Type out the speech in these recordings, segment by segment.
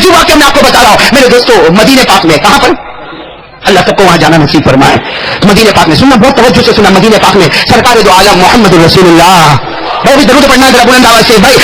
عجیب واقعہ میں آپ کو بتا رہا ہوں میرے دوستوں. مدینے پاک میں کہاں پر اللہ سب کو وہاں جانا نصیب فرمائے. مدینے پاک میں سننا بہت توجہ سے سننا. مدینے پاک میں سرکار دو عالم محمد رسول اللہ. وہ بھی درود پڑھنا ذرا بلند آواز سے بھائی.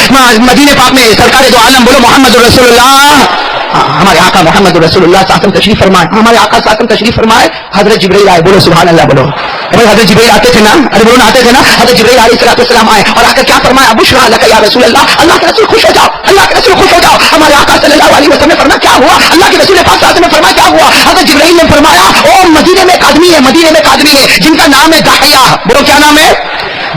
مدینے پاک میں سرکار دو عالم بولو محمد رسول اللہ. ہمارے آقا محمد رسول اللہ صلی اللہ علیہ وسلم تشریف فرمائے. ہمارے آقا صلی اللہ علیہ وسلم تشریف فرمائے. حضرت جبرائیل آئے. بولو سبحان اللہ. بولو بھائی حضرت جبرائیل آتے تھے نا. ارے بولو آتے تھے نا. حضرت جبرائیل علیہ السلام آئے اور آ کر کیا فرمایا؟ بشرا لک یا رسول اللہ. اللہ کے رسول خوش ہو جاؤ. اللہ کے رسول خوش ہو جاؤ. ہمارے آقا صلی اللہ علیہ وسلم نے فرمایا کیا ہوا؟ اللہ کے رسول پاک صلی اللہ علیہ وسلم نے فرمایا کیا ہوا؟ حضرت جبرائیل نے فرمایا او مدینے میں ایک آدمی ہے. مدینے میں ایک آدمی ہے جن کا نام ہے داحیہ. بولو کیا نام ہے؟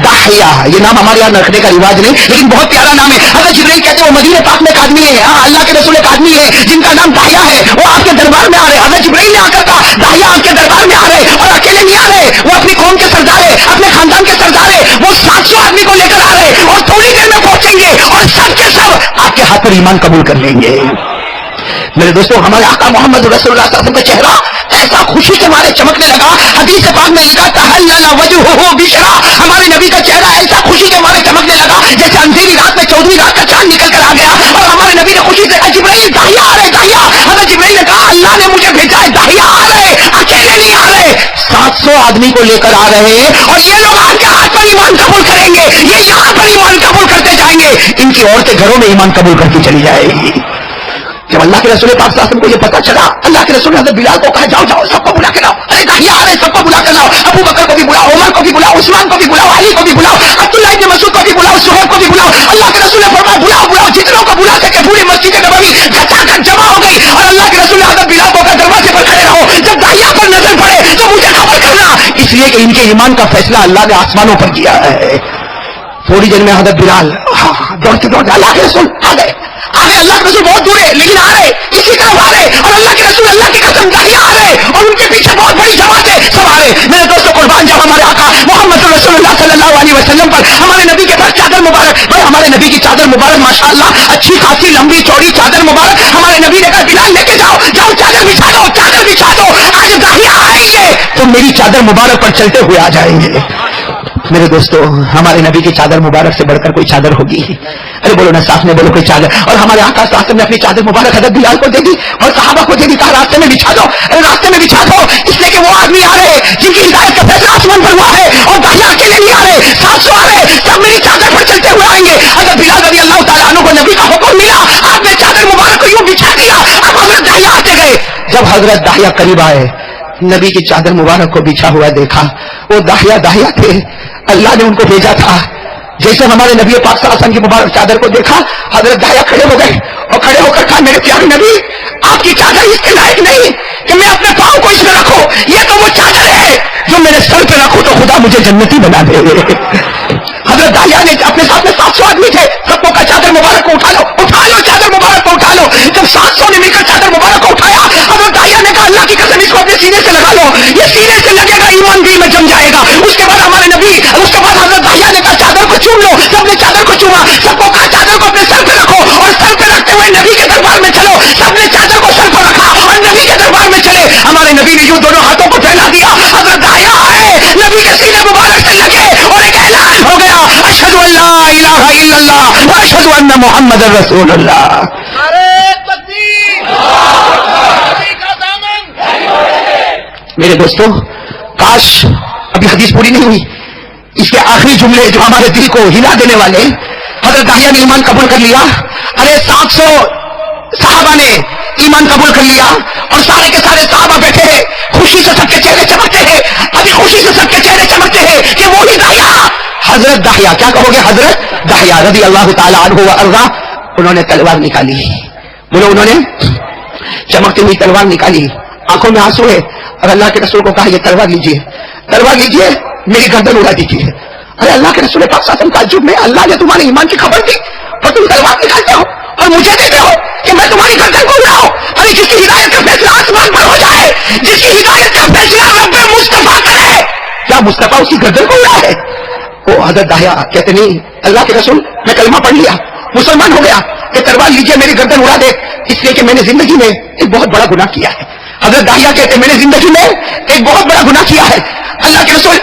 داحیہ. یہ نام ہمارے یہاں رکھنے کا رواج نہیں لیکن بہت پیارا نام ہے. حضرت جبرائیل کہتے ہیں وہ مدینے پاک میں ایک آدمی ہے. ہاں اللہ کے رسول ایک آدمی ہے جن کا نام داحیہ ہے. وہ آپ کے دربار میں آ رہے. حضرت جبرائیل نے آ کر کہا داحیہ آپ کے دربار میں آ رہے اور اکیلے نہیں آ رہے. وہ اپنی قوم کے سردار ہے, اپنے خاندان کے سردار ہے. وہ 700 آدمی کو لے کر آ رہے اور تھوڑی دیر میں پہنچیں گے اور سب کے سب آپ کے ہاتھ پر ایمان قبول کر لیں گے. میرے دوستوں ہمارے آقا محمد رسول اللہ صلی اللہ علیہ وسلم کا چہرہ ایسا خوشی کے مارے چمکنے لگا. حدیث پاک میں لکھا تحلل وجهه بشرا. ہمارے نبی کا چہرہ ایسا خوشی کے مارے چمکنے لگا جیسے اندھیری رات میں 14ویں رات کا چاند نکل کر آ گیا. اور ہمارے نبی نے خوشی سے کہا جبرائیل داحیہ آ رہے. داحیہ. حضرت جبرائیل نے کہا اللہ نے مجھے بھیجا ہے. داحیہ آ رہے, اکیلے نہیں آ رہے, 700 آدمی کو لے کر آ رہے ہیں اور یہ لوگ آپ کے ہاتھ پر ایمان قبول کریں گے. یہ یہاں پر ایمان قبول کرتے جائیں گے. ان کی عورتیں گھروں میں ایمان قبول کرتی چلی جائے گی. جب اللہ کے رسول پاک صلی اللہ علیہ وسلم کو یہ پتا چلا اللہ کے رسول نے حضرت بلال کو کہا جاؤ جاؤ سب کو بلا کے لاؤ. ارے داحیہ آ رہے, سب کو بلا کے لاؤ. ابو بکر کو بھی بلاؤ, عمر کو بھی بلاؤ, عثمان کو بھی بلاؤ, علی کو بھی بلاؤ, عبداللہ ابن مسعود کو بھی بلاؤ, صہیب کو بھی بلاؤ. اللہ کے رسول نے فرمایا بلاؤ بلاؤ. جتنوں کو بلا سکے پوری مسجد نبوی کھچا کر جمع ہو گئی. اور اللہ کے رسول نے حضرت بلال کو کہا دروازے پر کھڑے رہو, جب داحیہ پر نظر پڑے تو مجھے خبر کرنا. اس لیے کہ ان کے ایمان کا فیصلہ اللہ نے آسمانوں پر کیا ہے. تھوڑی دیر میں حضرت بلال دوڑتے دوڑتے اللہ کے رسول آ گئے. اللہ کے رسول بہت دور ہے لیکن آ رہے, اسی طرف آ رہے. اور اللہ کے رسول اللہ کی قسم داحیہ آ رہے اور ان کے پیچھے بہت بڑی جماعت ہے, سب آ رہے. میرے دوستوں قربان جب ہمارے آقا محمد رسول اللہ صلی اللہ علیہ وسلم پر ہمارے نبی کے پاس چادر مبارک, بھائی ہمارے نبی کی چادر مبارک ماشاءاللہ اچھی خاصی لمبی چوڑی چادر مبارک. ہمارے نبی نے کہا بلال لے کے جاؤ جاؤ چادر بچھا دو, چادر بچھا دو. آج داحیہ آئیں گے تو میری چادر مبارک پر چلتے ہوئے آ جائیں گے. میرے دوستو ہمارے نبی کی چادر مبارک سے بڑھ کر کوئی چادر ہوگی؟ ارے بولو نا ساتھ میں بولو کوئی چادر. اور ہمارے آقا صلی اللہ علیہ وسلم نے اپنی چادر مبارک حضرت بلال کو دے دی اور صحابہ کو دے دی. کہا راستے میں بچھا دو. ارے راستے میں بچھا دو اس لیے کہ وہ آدمی آ رہے جن کی ہدایت کا فیصلہ آسمان پر ہوا ہے. اور داحیہ اکیلے نہیں آ رہے, 700 آ رہے, سب میری چادر پر چلتے ہوئے آئیں گے. حضرت بلال رضی اللہ تعالیٰ عنہ کو نبی کا حکم ملا, آپ نے چادر مبارک کو یوں بچھا دیا. اب حضرت داحیہ آتے گئے. جب حضرت داحیہ قریب آئے نبی کی چادر مبارک کو بچھا ہوا دیکھا. وہ داحیہ تھے, اللہ نے ان کو بھیجا تھا. جیسے ہمارے نبی پاک صلی اللہ علیہ وسلم کی مبارک چادر کو دیکھا حضرت داحیہ کھڑے ہو گئے اور کھڑے ہو کر کہا میرے پیارے نبی آپ کی چادر اس کے لائق نہیں کہ میں اپنے پاؤں کو اس میں رکھوں. یہ تو وہ چادر ہے جو میرے سر پہ رکھوں تو خدا مجھے جنتی بنا دے. حضرت داحیہ نے اپنے ساتھ میں 700 آدمی تھے, سب کو کہا چادر مبارک کو اٹھا لو چادر مبارک کو اٹھا لو. جب 700 نے مل کر چادر مبارک کو اٹھایا حضرت داحیہ نے کہا اللہ کی قسم اس کو اپنے سینے سے لگا لو, یہ سینے سے لگے گا ایمان دل میں جم جائے گا. اس کے بعد ہمارے نبی, اس کے بعد حضرت داحیہ نے کہا چادر کو چوم لو. سب نے چادر کو چوما, سب کو کہا چادر کو اپنے سر پہ رکھو اور سر پہ رکھتے ہوئے نبی کے دربار میں چلو. سب نے چادر کو سر پر رکھا اور نبی کے دربار میں چلے. ہمارے نبی نے یوں دونوں ہاتھوں کو پھیلا دیا, حضرت داحیہ آئے, نبی کے سینے مبارک سے لگے اور ایک اعلان ہو گیا اشہد ان لا الہ الا اللہ واشہد ان محمد رسول اللہ. میرے دوستو کاش ابھی حدیث پوری نہیں ہوئی, اس کے آخری جملے جو ہمارے دل کو ہلا دینے والے. حضرت داحیہ نے ایمان قبول کر لیا. ارے 700 صحابہ نے ایمان قبول کر لیا اور سارے کے سارے صحابہ بیٹھے ہیں, خوشی سے سب کے چہرے چمکتے ہیں. ابھی خوشی سے سب کے چہرے چمکتے ہیں کہ وہی داحیہ حضرت داحیہ, کیا کہو گے, حضرت داحیہ رضی اللہ تعالی عنہ وارضاہ, انہوں نے تلوار نکالی. بولو انہوں نے چمکتی ہوئی تلوار نکالی, آنکھوں میں آنسو ہے اور اللہ کے رسول کو کہا یہ تلوار لیجیے میری گردن اڑا دیجیے. ارے اللہ کے رسول پاک صلی اللہ علیہ وسلم تعجب میں, اللہ نے تمہارے ایمان کی خبر دی اور تم تلوار نکالتے ہو اور مجھے دیتے ہو کہ میں تمہاری گردن کو اڑاؤں. ارے جس کی ہدایت کا فیصلہ آسمان پر ہو جائے, جس کی ہدایت کا فیصلہ رب مصطفیٰ کرے, کیا مصطفیٰ اس کی گردن کو اڑا ہے؟ وہ حضرت داحیہ کہتے نہیں اللہ کے رسول میں کلمہ پڑھ لیا, مسلمان ہو گیا, کہ تلوار لیجیے میری گردن اڑا دے, اس لیے کہ میں نے زندگی میں ایک بہت بڑا گناہ کیا ہے. حضرت داحیہ کہتے میں نے زندگی میں ایک بہت بڑا گناہ کیا ہے, اللہ کے رسول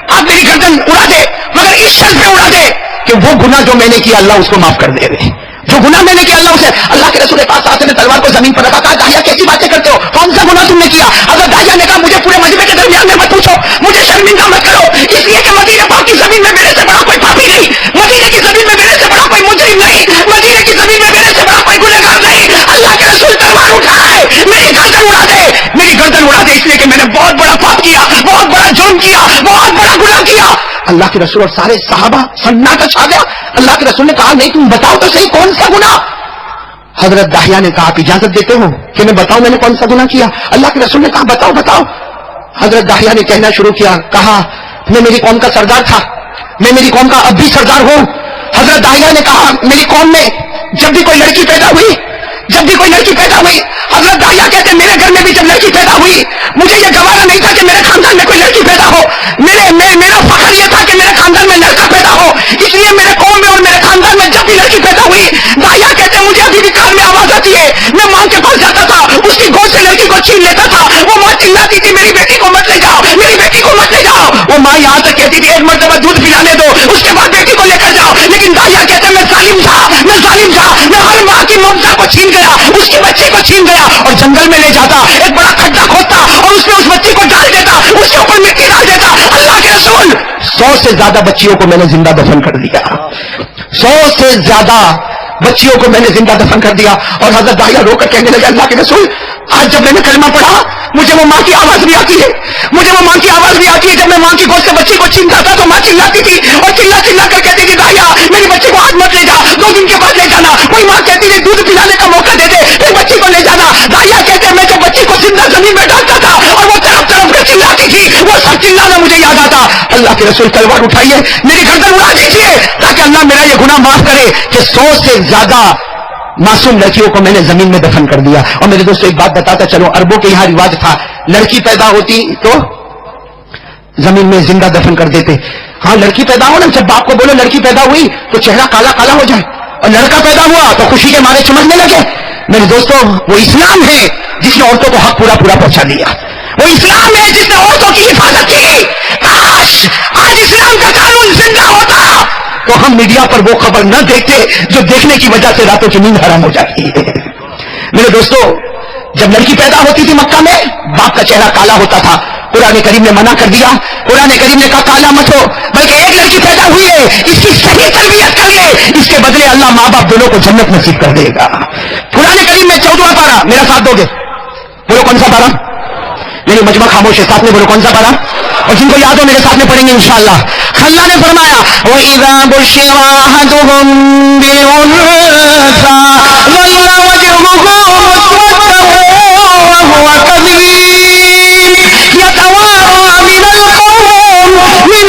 آپ میری گردن اڑا دے مگر اس شرط پہ اڑا دے کہ وہ گناہ جو میں نے کیا اللہ اس کو معاف کر دے. جو گناہ میں نے کیا اللہ اسے, اللہ کے رسول پاک صلی اللہ علیہ وسلم نے تلوار کو زمین پر رکھا, کہا داہیہ کیسی باتیں کرتے ہو, کون سا گناہ تم نے کیا؟ حضرت داہیہ نے کہا مجھے پورے مجمع کے درمیان میں مت پوچھو, مجھے شرمندہ مت کرو, اس لیے کہ مدینہ پاک کی زمین میں میرے سے بڑا کوئی پاپی نہیں, مدینہ کی زمین میں میرے سے بڑا کوئی مجرم نہیں, مدینہ کی زمین میں میرے سے بڑا کوئی گنہگار نہیں. اللہ کے رسول تلوار اٹھائے, میری گردن اڑا دے, میری گردن اڑا دے, اس لیے کہ میں نے بہت بڑا پاپ کیا, بہت بڑا جرم کیا, بہت بڑا گناہ کیا. اللہ کے رسول اور سارے صحابہ سناٹا چھا گیا. اللہ کے رسول نے کہا نہیں تم بتاؤ تو صحیح کون سا گناہ. حضرت داہیہ نے کہا آپ اجازت دیتے ہو کہ میں بتاؤں میں نے کون سا گناہ کیا؟ اللہ کے رسول نے کہا بتاؤ بتاؤ. حضرت داہیہ نے کہنا شروع کیا, کہا میں میری قوم کا سردار تھا, میں میری قوم کا اب بھی سردار ہوں. حضرت داہیہ نے کہا میری قوم میں جب بھی کوئی لڑکی پیدا ہوئی, جب بھی کوئی لڑکی پیدا ہوئی, حضرت داہیہ کہتے میرے گھر میں بھی جب لڑکی پیدا ہوئی مجھے یہ گوارا نہیں تھا کہ میرے خاندان میں کوئی لڑکی پیدا ہو, میرا فخر یہ تھا کہ میرے خاندان میں لڑکا پیدا ہو, اس لیے میرے قوم میں اور میرے خاندان میں جب بھی لڑکی پیدا ہوئی, داہیہ کہتے مجھے ابھی بھی کان میں آواز آتی ہے, میں ماں کے پاس جاتا تھا, اس کی گود سے لڑکی کو چھین لیتا تھا, وہ ماں چلاتی تھی میری بیٹی کو مت لے جاؤ, میری بیٹی کو مت لے جاؤ. وہ ماں یہاں تک کہتی تھی ایک مرتبہ دودھ پلانے دو, اس کے بعد بیٹی کو لے کر جاؤ. لیکن داہیہ کہتے میں ظالم تھا, میں ظالم تھا, میں ہر ماں کی ممتا کو چھین گیا, اس کی بچے کو چھین گیا اور جنگل میں لے جاتا, ایک بڑا کھڈا کھودتا اور اس میں اس بچی کو ڈال دیتا, اس کے اوپر مٹی ڈال دیتا. اللہ کے رسول 100 سے زیادہ بچیوں کو میں نے زندہ دفن کر دیا, 100 سے زیادہ بچیوں کو میں نے زندہ دفن کر دیا. اور حضرت داہیہ رو کر کہنے لگا اللہ کے رسول آج جب میں نے کلمہ پڑھا مجھے وہ ماں کی آواز بھی آتی ہے, مجھے وہ ماں کی آواز بھی آتی ہے. جب میں ماں کی گود سے بچی کو چھینتا تھا تو ماں چلاتی تھی اور چلا چلا کر کہتی تھی داہیہ میری بچی کو آج مت لے جا, 2 دن کے بعد لے جانا. کوئی ماں کہتی تھی دودھ پلانے کا موقع دے دے پھر بچی کو لے جانا. داہیہ کہتے میں جب بچی کو زندہ زمین میں ڈالتا تھا اور وہ طرف طرف کر چلاتی تھی, وہ سب چلانا مجھے یاد آتا. اللہ کے رسول تلوار اٹھائیے, میری گردن اڑا دیجیے تاکہ اللہ میرا یہ گناہ معاف کرے کہ 100 سے زیادہ معصوم لڑکیوں کو میں نے زمین میں دفن کر دیا. اور میرے دوستوں ایک بات بتاتا چلو, عربوں کے یہاں رواج تھا لڑکی پیدا ہوتی تو زمین میں زندہ دفن کر دیتے. ہاں لڑکی پیدا ہو نا, جب باپ کو بولو لڑکی پیدا ہوئی تو چہرہ کالا کالا ہو جائے, اور لڑکا پیدا ہوا تو خوشی کے مارے چمکنے لگے. میرے دوستوں وہ اسلام ہے جس نے عورتوں کو حق پورا پورا پہنچا دیا, وہ اسلام ہے جس نے عورتوں کی حفاظت کی. کاش آج اسلام کا قانون زندہ ہوتا تو ہم میڈیا پر وہ خبر نہ دیکھتے جو دیکھنے کی وجہ سے راتوں کی نیند حرام ہو جاتی ہے. میرے دوستوں جب لڑکی پیدا ہوتی تھی مکہ میں باپ کا چہرہ کالا ہوتا تھا, قرآن کریم نے منع کر دیا. قرآن کریم نے کہا کالا مت ہو, بلکہ ایک لڑکی پیدا ہوئی ہے اس کی صحیح تربیت کر لے, اس کے بدلے اللہ ماں باپ دونوں کو جنت نصیب کر دے گا. قرآن کریم میں 14واں پارہ, میرا ساتھ دو گے, بولو کون سا پارہ؟ میری مجمع خاموش ہے, ساتھ میں بولو کون سا پارہ, اور جن کو یاد ہو میرے ساتھ میں پڑھیں گے انشاءاللہ. اللہ نے فرمایا وَإِذَا بُشِّرَ أَحَدُهُم بِالْأُنثَىٰ ظَلَّ وَجْهُهُ مُسْوَدًّا وَهُوَ كَظِيمٌ يَتَوَارَىٰ مِنَ الْقَوْمِ مِن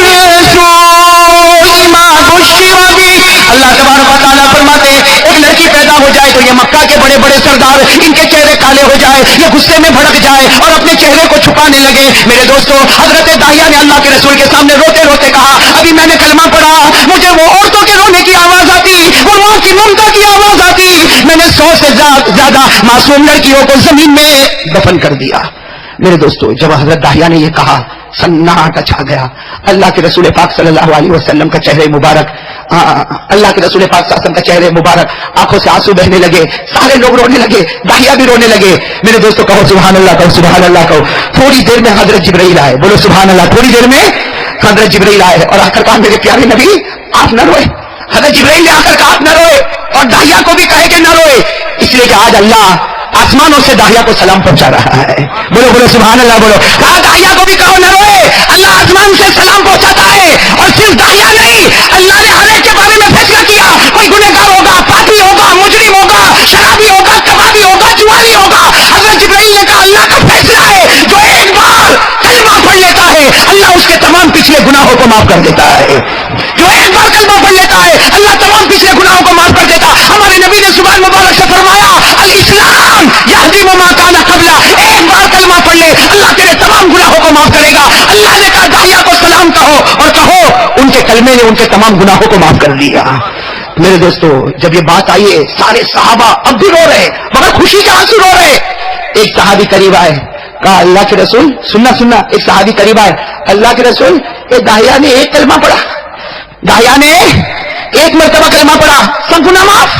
سُوءِ مَا بُشِّرَ بِهِ. اللہ تبارک و تعالیٰ فرماتے ایک لڑکی پیدا ہو جائے تو یہ مکہ کے بڑے بڑے سردار ان کے چہرے کالے ہو جائے, یہ غصے میں بھڑک جائے اور اپنے چہرے کو چھپانے لگے. میرے دوستوں حضرت داہیہ نے اللہ کے رسول کے سامنے روتے روتے کہا ابھی میں نے کلمہ پڑھا, مجھے وہ عورتوں کے رونے کی آواز آتی, وہ ماں کی ممتا کی آواز آتی, میں نے 100 سے زیادہ معصوم لڑکیوں کو زمین میں دفن کر دیا. میرے دوستوں جب حضرت داہیہ نے یہ کہا سناٹا چھا گیا. اللہ کے رسول پاک صلی اللہ علیہ وسلم کا چہرے مبارک, اللہ کے رسول پاک صلی اللہ علیہ وسلم کا چہرے مبارک آنکھوں سے آنسو بہنے لگے, سارے لوگ رونے لگے, داہیہ بھی رونے لگے. میرے دوستوں کہو سبحان اللہ, کہو سبحان اللہ, کہو. تھوڑی دیر میں حضرت جبرائیل آئے, بولو سبحان اللہ. تھوڑی دیر میں حضرت جبرائیل آئے اور آ کر کہا میرے پیارے نبی آپ نہ روئے. حضرت جبرائیل نے آ کر کہا آپ نہ روئے اور داہیہ کو بھی کہے کہ نہ روئے, اس لیے کہ آج اللہ آسمانوں سے داہیہ کو سلام پہنچا رہا ہے. بولو بولو سبحان اللہ, بولو. کہا داہیہ کو بھی کہو نہ روئے, اللہ آسمان سے سلام پہنچاتا ہے. اور صرف داہیہ نہیں, اللہ نے ہر ایک کے بارے میں فیصلہ کیا. کوئی گنہگار ہوگا, پاپی ہوگا, مجرم ہوگا, شرابی ہوگا, کبابی ہوگا, جواری ہوگا, حضرت جبرائیل نے کہا اللہ کا فیصلہ ہے جو ایک بار کلمہ پڑھ لیتا ہے اللہ اس کے تمام پچھلے گناہوں کو معاف کر دیتا ہے. جو ایک بار کلمہ پڑھ لیتا ہے اللہ تمام پچھلے گناہوں کو معاف کر دیتا. ہمارے نبی نے زبان مبارک سے فرمایا الاسلام یہدم ما کان قبلہ, ایک بار کلمہ پڑھ لے اللہ تیرے تمام گناہوں کو معاف کرے گا. اللہ نے کہا داہیہ کو سلام کہو اور کہو ان کے کلمے نے ان کے تمام گناہوں کو معاف کر دیا. میرے دوستو جب یہ بات آئی ہے سارے صحابہ اب بھی رو رہے مگر خوشی کے آنسو رو رہے. ایک صحابی قریب آئے, کہا اللہ کے رسول سننا. ایک صحابی قریب آئے, اللہ کے رسول یہ داہیہ نے ایک کلمہ پڑھا, داہیہ نے ایک مرتبہ کلمہ پڑھا, سب گناہ معاف.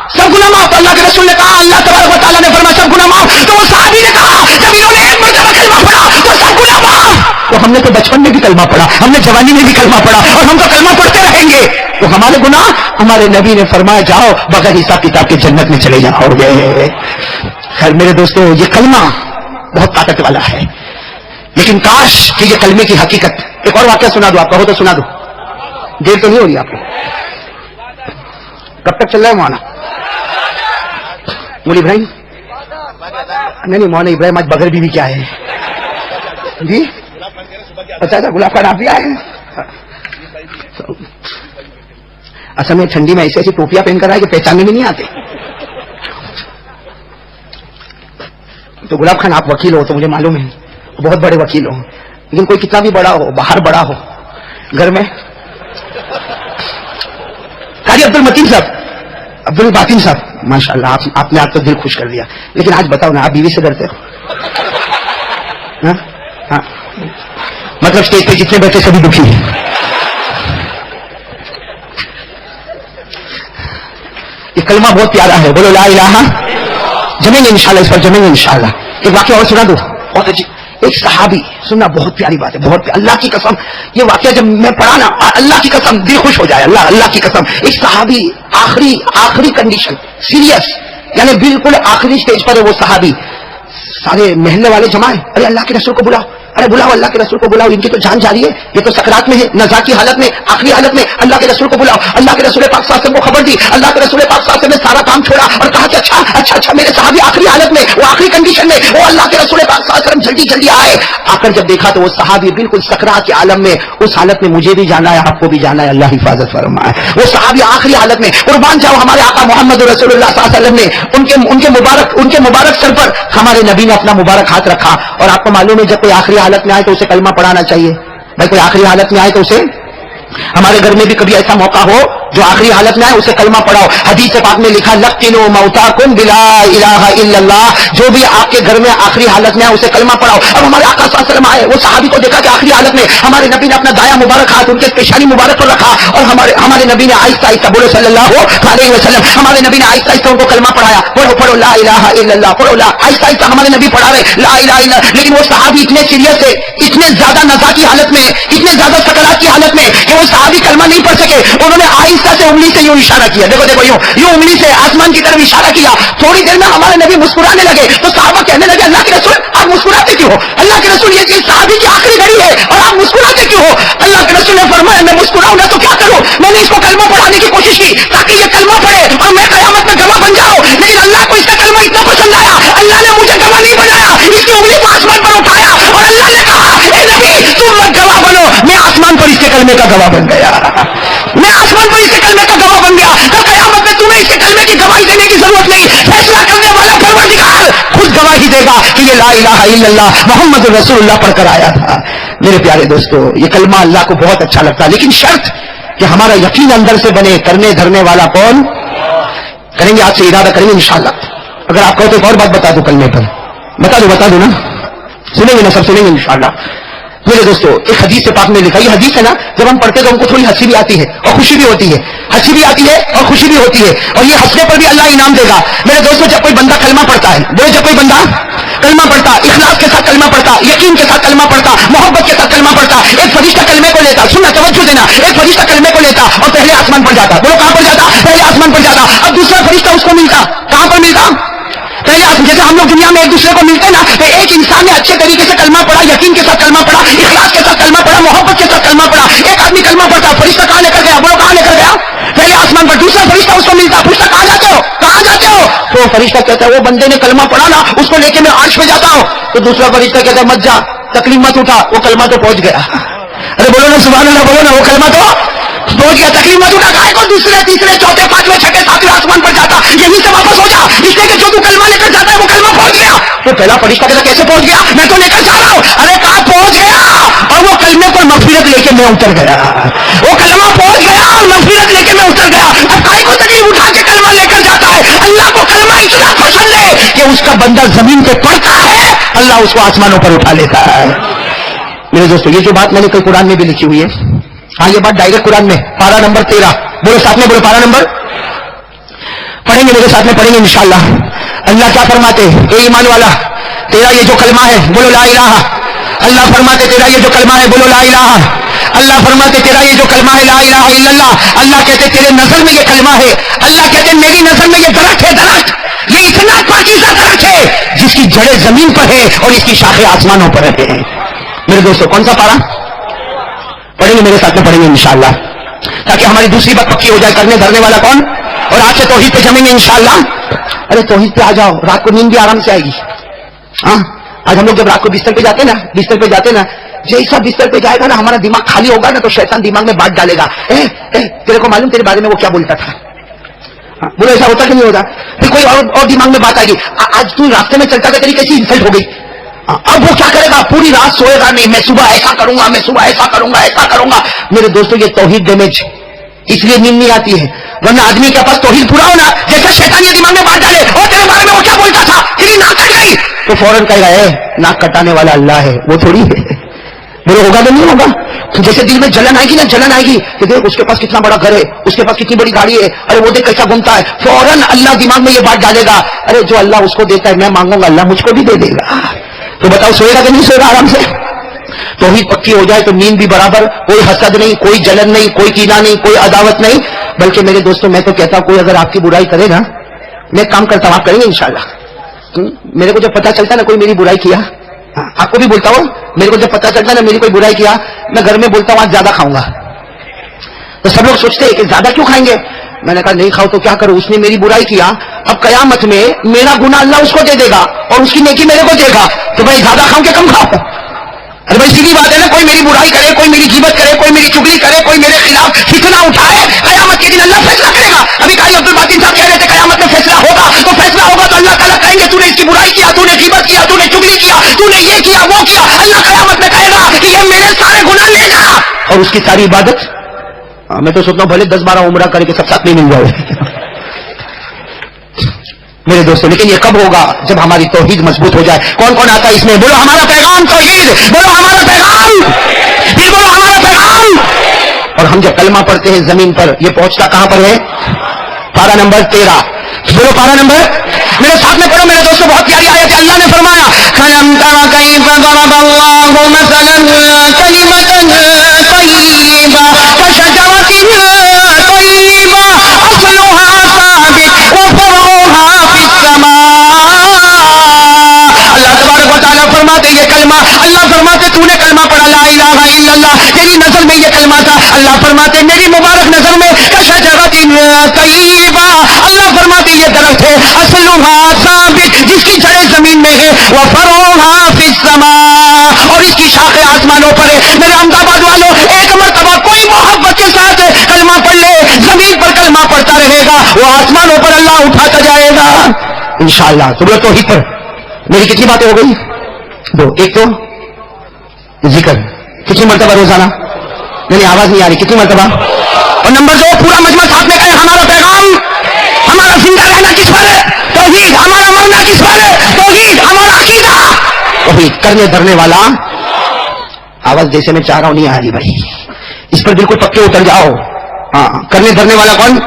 سب گناہ معاف. اللہ کے رسول نے کہا, اللہ تبارک و تعالیٰ نے فرمایا سب گناہ معاف. تو وہ صحابی نے کہا جب انہوں نے ایک مرتبہ کلمہ پڑھا تو سب گناہ معاف. تو ہم نے تو بچپن میں بھی کلمہ پڑھا, ہم نے جوانی میں بھی کلمہ پڑھا, اور ہم تو کلمہ پڑھتے رہیں گے. تو ہمارے گناہ, ہمارے نبی نے فرمایا جاؤ بغیر حساب کتاب کے جنت میں چلے جاؤ گے. خیر میرے دوستو, یہ کلمہ بہت طاقت والا ہے, لیکن کاش کہ یہ کلمے کی حقیقت. ایک اور واقعہ سنا دو, آپ کہو تو سنا دو, دیر تو نہیں ہو رہی آپ کو؟ کب تک چل رہا ہے مولانا؟ مولی ابراہیم نہیں مولانا ابراہیم آج بغیر بیوی کیا ہے جی؟ اچھا گلاب کا نام بھی آئے ہیں. اصل میں ٹھنڈی میں ایسی ایسی ٹوپیاں پہن کر آئے کہ پہچاننے میں نہیں آتے. تو گلاب خان آپ وکیل ہو تو مجھے معلوم ہے, بہت بڑے وکیل ہو, لیکن کوئی کتنا بھی بڑا ہو, باہر بڑا ہو, گھر میں قاری عبد المتین صاحب, عبد الباطن صاحب, ماشاء اللہ آپ نے آپ تو دل خوش کر دیا. لیکن آج بتاؤ نا, آپ بیوی سے ڈرتے ہو؟ ہاں مطلب اسٹیج پہ جتنے بیٹھے سبھی دکھی ہیں. یہ کلمہ بہت پیارا ہے, بولو لا الہ. جمیں گے انشاءاللہ, اس پر جمیں گے انشاءاللہ. ایک واقعہ اور سنا دو, بہت اچھی. ایک صحابی, سننا بہت پیاری بات ہے, بہت اللہ کی قسم یہ واقعہ جب میں پڑھا نا, اللہ کی قسم دل خوش ہو جائے. اللہ کی قسم, ایک صحابی آخری کنڈیشن, سیریس, یعنی بالکل آخری سٹیج پر ہے وہ صحابی. سارے محلے والے جمع ہیں, ارے اللہ کے رسول کو بلاؤ, ارے بلاؤ اللہ کے رسول کو بلاؤ, ان کی تو جان جاری ہے, یہ تو سکرات میں ہے, نزا کی حالت میں, آخری حالت میں, اللہ کے رسول کو بلاؤ. اللہ کے رسول پاک صلی اللہ علیہ وسلم کو خبر دی, اللہ کے رسول پاک صلی اللہ علیہ وسلم نے سارا کام چھوڑا اور کہا کہ اچھا میرے صحابی آخری حالت میں, وہ آخری کنڈیشن میں, وہ اللہ کے رسول پاک صلی اللہ علیہ وسلم جلدی آئے. آ کر جب دیکھا تو وہ صحابی بالکل سکرات کے عالم میں, اس حالت میں مجھے بھی جانا ہے, آپ کو بھی جانا ہے, اللہ حفاظت فرمائے. وہ صحابی آخری حالت میں, قربان جاؤ ہمارے آقا محمد رسول اللہ صلی اللہ علیہ وسلم نے ان کے مبارک سر پر ہمارے نبی نے اپنا مبارک ہاتھ رکھا. اور آپ کو معلوم ہے جب کوئی آخری حالت میں آئے تو اسے کلمہ پڑھانا چاہیے. بھائی کوئی آخری حالت میں آئے تو اسے, ہمارے گھر میں بھی کبھی ایسا موقع ہو جو آخری حالت میں آئے اسے کلمہ پڑھاؤ. حدیث پاک میں لکھا لقنوا موتاکم بلا الہ الا اللہ, جو بھی آپ کے گھر میں آخری حالت میں آئے اسے کلمہ پڑھاؤ. اب ہمارے آقا صلی اللہ علیہ وسلم آئے, وہ صحابی کو دیکھا کہ آخری حالت میں ہمارے نبی نے اپنا دایاں مبارک ہاتھ ان کے پیشانی مبارک پر رکھا, اور ہمارے نبی نے آہستہ آہستہ, بولو صلی اللہ علیہ وسلم, ہمارے نبی نے آہستہ آہستہ ان کو کلمہ پڑھایا. پڑھو لا الہ الا اللہ, پڑھو لا, آہستہ آہستہ ہمارے نبی پڑھا رہے لا الہ الا اللہ. لیکن وہ صحابی اتنے سیریس ہے, اتنے زیادہ نزا کی حالت میں, اتنے زیادہ سکرات کی حالت میں کہ وہ صحابی کلمہ نہیں پڑھ سکے. انہوں نے آہستہ سے انگلی سے یوں اشارہ کیا, دیکھو یوں انگلی سے آسمان کی طرف اشارہ کیا. تھوڑی دیر میں ہمارے نبی مسکرانے لگے تو صحابہ کہنے لگے اللہ کے رسول آپ مسکراتے کیوں ہو, اللہ کے رسول یہ صحابی کی آخری گھڑی ہے اور آپ مسکراتے کیوں ہو. اللہ کے رسول نے فرمایا میں مسکراؤں نہ تو کیا کروں, میں نے اس کو کلمہ پڑھانے کی کوشش کی تاکہ یہ کلمہ پڑھے اور میں قیامت میں گواہ بن جاؤں, لیکن اللہ کو اس کا کلمہ اتنا پسند آیا, اللہ نے مجھے گواہ نہیں بنایا, اس کی انگلی کو آسمان پر اٹھایا اور اللہ نے کہا اے نبی تم مت گواہ بنو, میں آسمان پر اس کے کلمے کا گواہ بن گیا, میں آسمان پر اس کے کلمے کا گواہ بن گیا. تو قیامت میں تمہیں اس کے کلمے کی گواہی دینے کی ضرورت نہیں, فیصلہ کرنے والا پروردگار خود گواہی دے گا کہ یہ لا الہ الا اللہ محمد رسول اللہ پڑھ کر آیا تھا. میرے پیارے دوستو, یہ کلمہ اللہ کو بہت اچھا لگتا ہے, لیکن شرط کہ ہمارا یقین اندر سے بنے. کرنے دھرنے والا کون, کریں گے آج سے ارادہ کریں گے انشاءاللہ. اگر آپ کہو تو ایک اور بات بتا دو کلمے پر, بتا دو نا, سنیں گے نا, سب سنیں گے انشاءاللہ. میرے دوستو ایک حدیث پاک میں لکھا, یہ حدیث ہے نا, جب ہم پڑھتے تو ہم کو تھوڑی ہنسی بھی آتی ہے اور خوشی بھی ہوتی ہے, ہنسی بھی آتی ہے اور خوشی بھی ہوتی ہے, اور یہ ہنسنے پر بھی اللہ انعام دے گا. میرے دوستو جب کوئی بندہ کلمہ پڑھتا ہے, وہ جب کوئی بندہ کلمہ پڑھتا, اخلاص کے ساتھ کلمہ پڑھتا, یقین کے ساتھ کلمہ پڑھتا, محبت کے ساتھ کلمہ پڑھتا, ایک فرشتہ کلمے کو لیتا, سننا توجہ دینا, ایک فرشتہ کلمے کو لیتا اور پہلے آسمان پر جاتا. بولو کہاں پر جاتا, پہلے آسمان پر جاتا. اب دوسرا فرشتہ اس کو ملتا, کہاں پر ملتا, پہلے جیسے ہم لوگ دنیا میں ایک دوسرے کو ملتے نا, تو ایک انسان نے اچھے طریقے سے کلمہ پڑھا, یقین کے ساتھ کلمہ پڑھا, اخلاص کے ساتھ کلمہ پڑھا, محبت کے ساتھ کلمہ پڑھا, ایک آدمی کلمہ پڑھتا, فرشتہ کہاں لے کر گیا, بولو کہاں لے کر گیا, پہلے آسمان پر. دوسرا فرشتہ اس کو ملتا, فرشتہ کہاں جاتے ہو, کہاں جاتے ہو, تو فرشتہ کہتا ہے وہ بندے نے کلمہ پڑھا نا, اس کو لے کے میں عرش پہ جاتا ہوں. تو دوسرا فرشتہ کہتا ہے مت جا, تکلیف مت اٹھا, وہ کلمہ تو پہنچ گیا. ارے بولو نا سبحان اللہ, بولو نا, وہ کلمہ تو پہنچ گیا, تکلیف مت اٹھا. کہے کو دوسرے تیسرے چوتھے پانچویں چھٹے ساتویں آسمان پر جاتا, یہیں سے واپس ہو جا, اس لیے کہ جو تو کلمہ لے کر جاتا ہے وہ کلمہ پہنچ گیا. تو پہلا فرشتہ کہتا کیسے پہنچ گیا, میں تو لے کر جا رہا ہوں. ارے کہاں پہنچ گیا, اور وہ کلمے پر مغفرت لے کے میں اتر گیا, وہ کلمہ پہنچ گیا اور مغفرت لے کے میں اتر گیا. اب کہے کو تکلیف اٹھا کے کلمہ لے کر جاتا ہے, اللہ کو کلمہ اتنا پسند ہے کہ اس کا بندہ زمین پہ پڑتا ہے, اللہ اس کو آسمانوں پر اٹھا لیتا ہے. میرے دوستو یہ جو بات میں نے کل قرآن میں بھی لکھی ہوئی ہے, ہاں یہ بات ڈائریکٹ قرآن میں پارہ نمبر 13, بولو ساتھ میں, بولو پارہ نمبر پڑھیں گے میرے ساتھ میں پڑھیں گے انشاءاللہ. اللہ کیا فرماتے اے ایمان والا تیرا یہ جو کلمہ ہے بولو لا الہ. اللہ فرماتے تیرا یہ جو کلمہ ہے بولو لا الہ. اللہ فرماتے تیرا یہ جو کلمہ ہے لا الہ الا اللہ. اللہ کہتے تیرے نظر میں یہ کلمہ ہے. اللہ کہتے میری نظر میں یہ درخت ہے, درخت یہ اتنا پاکیزہ درخت ہے جس کی جڑیں زمین پر ہے اور اس کی شاخیں آسمانوں پر رہتے ہیں. میرے دوستوں کون سا پارا پڑھیں گے میرے ساتھ میں پڑھیں گے انشاءاللہ تاکہ ہماری دوسری بات پکی ہو جائے. کرنے دھرنے والا کون؟ اور آج سے توحید پہ جمیں گے انشاءاللہ. ارے توحید پہ آ جاؤ, رات کو نیند بھی آرام سے آئے گی. ہاں آج ہم لوگ جب رات کو بستر پہ جاتے نا جیسا بستر پہ جائے گا نا ہمارا دماغ خالی ہوگا نا تو شیطان دماغ میں بات ڈالے گا. تیرے کو معلوم تیرے بارے میں وہ کیا بولتا تھا؟ بولو ایسا ہوتا کہ نہیں ہوتا؟ پھر کوئی اور دماغ میں بات آئے گی. آج تو راستے میں چلتا تھا تیری کیسی انسلٹ ہو گئی. اب وہ کیا کرے گا؟ پوری رات سوئے گا نہیں, میں صبح ایسا کروں گا, میں صبح ایسا کروں گا, ایسا کروں گا. میرے دوستوں یہ توحید ڈیمیج اس لیے نیند نہیں آتی ہے. ورنہ آدمی کے پاس توحید پورا ہونا جیسے شیطان یہ دماغ میں بات ڈالے اور تیرے بارے میں وہ کیا بولتا تھا تیری ناک کٹ گئی تو فوراً کہے گا ناک کٹانے والا اللہ ہے, وہ تھوڑی ہے. میرے ہوگا تو نہیں ہوگا. جیسے دل میں جلن آئے گی نا, جلن آئے گی کہ دیکھ اس کے پاس کتنا بڑا گھر ہے, اس کے پاس کتنی بڑی گاڑی ہے, ارے وہ دیکھ کیسا گھومتا ہے. فوراً اللہ دماغ میں یہ بات ڈالے گا ارے جو اللہ اس کو دیتا ہے میں مانگوں گا اللہ مجھ کو بھی دے دے گا. تو بتاؤ سوئے گا کہ نہیں سوئے گا آرام سے؟ توحید پکی ہو جائے تو نیند بھی برابر, کوئی حسد نہیں, کوئی جلن نہیں, کوئی کینہ نہیں, کوئی عداوت نہیں. بلکہ میرے دوستوں میں تو کہتا ہوں کوئی اگر آپ کی برائی کرے نا, میں کام کرتا ہوں آپ کریں گے انشاءاللہ. میرے کو جب پتا چلتا نا کوئی میری برائی کیا, آپ کو بھی بولتا ہوں, میرے کو جب پتا چلتا نا میری کوئی برائی کیا میں گھر میں بولتا ہوں آج زیادہ کھاؤں گا. تو سب لوگ سوچتے ہیں کہ زیادہ کیوں کھائیں گے. میں نے کہا نہیں کھاؤ تو کیا کرو, اس نے میری برائی کیا, اب قیامت میں میرا گناہ اللہ اس کو دے دے گا اور اس کی نیکی میرے کو دے گا. تو بھائی زیادہ کھاؤں کہ کم کھاؤں؟ ارے بھائی سیدھی بات ہے نا, کوئی میری برائی کرے, کوئی میری غیبت کرے, کوئی میری چگلی کرے, کوئی میرے خلاف فتنہ اٹھائے, قیامت کے دن اللہ فیصلہ کرے گا. ابھی قاری عبد الباطن صاحب کہہ رہے تھے قیامت میں فیصلہ ہوگا, تو فیصلہ ہوگا تو اللہ تعالیٰ کہیں گے تو نے اس کی برائی کیا, تو نے غیبت کیا, تو نے چگلی کیا, تو نے یہ کیا وہ کیا. اللہ قیامت میں کہے گا کہ یہ میرے سارے گناہ لے جا, اور اس کی ساری عبادت میں تو سوچتا ہوں بھلے 10-12 عمرہ کرے کہ سب ساتھ میں مل جائے میرے دوستوں. لیکن یہ کب ہوگا؟ جب ہماری توحید مضبوط ہو جائے. کون کون آتا ہے اس میں؟ بولو ہمارا پیغام توحید, بولو ہمارا پیغام, پھر بولو ہمارا پیغام. اور ہم جب کلمہ پڑھتے ہیں زمین پر یہ پہنچتا کہاں پر ہے؟ پارہ نمبر 13. بولو پارہ نمبر, میرے ساتھ میں پڑھو میرے دوستوں. بہت پیاری آیت ہے. اللہ نے فرمایا کَلَمْ تَرَ كَيْفَ ضَرَبَ اللَّهُ مَثَلًا كَلِمَةً طَيِّبَةً كَشَجَرَةٍ طَيِّبَةٍ أَصْلُهَا ثَابِتٌ وَفَرْعُهَا فِي السَّمَاءِ. اللہ تبارک و تعالیٰ فرماتے یہ کلمہ, اللہ فرماتے تو نے کلمہ پڑھا لا الہ الا اللہ, تیری نظر میں یہ کلمہ تھا. اللہ فرماتے میری مبارک نظر میں کشجرۃ طیبہ, اللہ فرماتے یہ درخت ہے اصلھا ثابت جس کی جڑیں زمین میں ہے, وفرعھا فی السماء اور اس کی شاخیں آسمانوں پر ہے. میرے احمد آباد والوں ایک مرتبہ کوئی محبت کے ساتھ کلمہ پڑھ لے, زمین پر کلمہ پڑھتا رہے گا, وہ آسمانوں پر اللہ اٹھاتا جائے گا انشاءاللہ. تو توحید پر میری کتنی باتیں ہو گئی؟ 2. ایک تو ذکر کتنی مرتبہ روزانہ, نہیں آواز نہیں آ رہی, کتنی مرتبہ؟ اور نمبر 2 پورا مجمع ساتھ میں کہے ہمارا پیغام, ہمارا زندہ رہنا کس پر ہے؟ توحید. ہمارا مرنا کس پر ہے؟ توحید. ہمارا عقیدہ توحید. کرنے دھرنے والا, آواز جیسے میں چاہ رہا ہوں نہیں آ رہی بھائی, اس پر بالکل پکے اتر جاؤ. ہاں کرنے دھرنے والا کون؟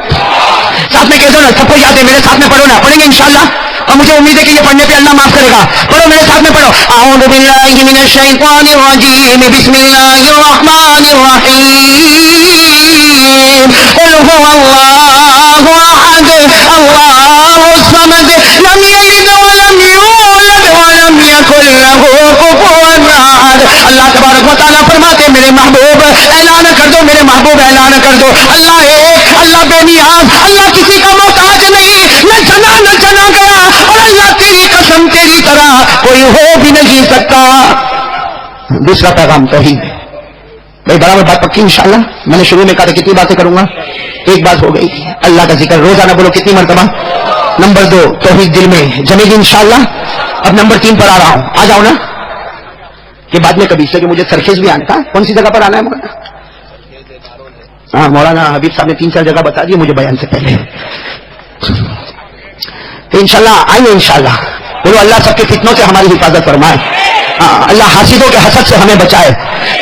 ساتھ میں کہہ دو نا, سب کو یاد ہے, میرے ساتھ میں پڑھو نا, پڑھیں گے انشاءاللہ. اور مجھے امید ہے کہ یہ پڑھنے پہ اللہ معاف کرے گا. پڑھو میرے ساتھ میں پڑھو. اعوذ باللہ من الشیطان الرجیم, بسم اللہ الرحمن الرحیم. قل هو اللہ احد اللہ الصمد لم یلد ولم یولد ولم یکن له کفوا احد. اللہ تبارک و تعالیٰ فرماتے میرے محبوب اعلان کر دو, میرے محبوب اعلان کر دو, اللہ ایک, اللہ بے نیاز, اللہ کسی کا محتاج نہیں, نہ جنا نہ جنا گیا, اور اللہ تیری قسم تیری طرح کوئی ہو بھی نہیں سکتا. دوسرا پیغام توحید. بھائی برابر بات پکی انشاءاللہ. میں نے شروع میں کہا تھا کتنی باتیں کروں گا, ایک بات ہو گئی, اللہ کا ذکر روزانہ بولو کتنی مرتبہ. نمبر 2 توحید دل میں جمے گی انشاءاللہ. اب نمبر 3 پر آ رہا ہوں, آ جاؤ نا کہ بعد میں کبھی سے کہ مجھے سرخیز بھی آنا تھا. کون سی جگہ پر آنا ہے مولانا؟ ہاں مولانا حبیب صاحب نے 3-4 جگہ بتا دی مجھے بیان سے پہلے. تو انشاءاللہ آئیں گے انشاءاللہ. بولو اللہ سب کے فتنوں سے ہماری حفاظت فرمائے. اللہ حاسدوں کے حسد سے ہمیں بچائے.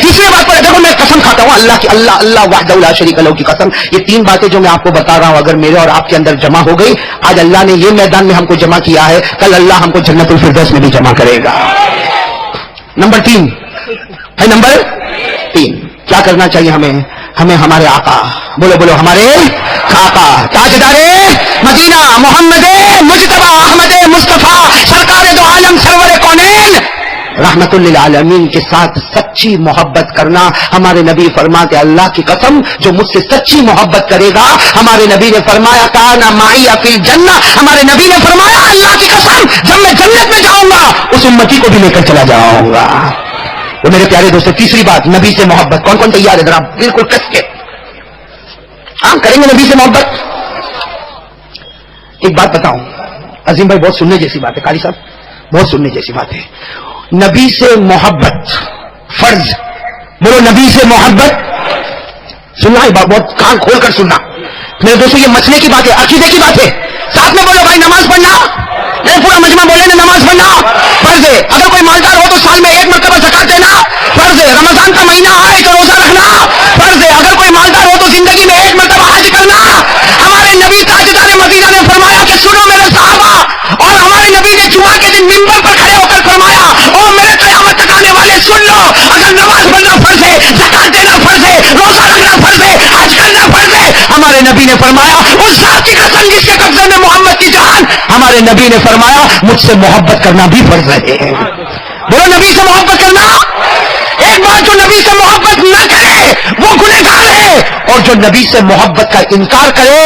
تیسری بات پر دیکھو میں قسم کھاتا ہوں اللہ کی, اللہ وحدہ لا شریک لہ کی قسم, یہ تین باتیں جو میں آپ کو بتا رہا ہوں اگر میرے اور آپ کے اندر جمع ہو گئی, آج اللہ نے یہ میدان میں ہم کو جمع کیا ہے, کل اللہ ہم کو جنت الفردوس میں بھی جمع کرے گا. نمبر 3 ہے, نمبر 3 کیا کرنا چاہیے ہمیں ہمارے آقا, بولو ہمارے آقا تاجدار مدینہ محمد مجتبی احمد مصطفیٰ سرکار دو عالم سرور کونین رحمت للعالمین کے ساتھ سچی محبت کرنا. ہمارے نبی فرماتے اللہ کی قسم جو مجھ سے سچی محبت کرے گا, ہمارے نبی نے فرمایا کانا معی فی الجنہ, ہمارے نبی نے فرمایا اللہ کی قسم جب میں جنت میں جاؤں گا اس امتی کو بھی لے کر چلا جاؤں گا. تو میرے پیارے دوستو تیسری بات نبی سے محبت. کون کون تیار ہے ذرا بالکل کس کے ہم کریں گے نبی سے محبت. ایک بات بتاؤں عظیم بھائی, بہت سننے جیسی بات ہے, قاری صاحب بہت سننے جیسی بات ہے. نبی سے محبت فرض, بولو نبی سے محبت. سننا ہے بہت کان کھول کر سننا میرے دوستوں, یہ مسئلے کی بات ہے, عقیدے کی بات ہے. ساتھ میں بولو بھائی نماز پڑھنا, نہیں پورا مجمع بولے نا نماز پڑھنا فرض ہے. اگر کوئی مالدار ہو تو سال میں 1 مرتبہ زکات دینا فرض ہے. رمضان کا مہینہ آئے تو روزہ رکھنا فرض ہے. اگر کوئی مالدار ہو تو زندگی میں 1 مرتبہ حج کرنا. ہمارے نبی تاجدار مدینہ نے فرمایا کہ سنو میرے صحابہ, اور ہمارے نبی نے جمعہ کے دن منبر پر کھڑے ہو کر فرمایا او میرے قیامت تک آنے والے سن لو, اگر نماز پڑھنا فرض ہے, زکات دینا فرض ہے, روزہ رکھنا فرض ہے, حج کرنا فرض ہے, ہمارے نبی نے فرمایا اس ذات کی قسم جس کے قبضے میں محمد کی جان, ہمارے نبی نے فرمایا مجھ سے محبت کرنا بھی فرض ہے. بولو نبی سے محبت کرنا. ایک بات جو نبی سے محبت نہ کرے وہ گنہگار ہے, اور جو نبی سے محبت کا انکار کرے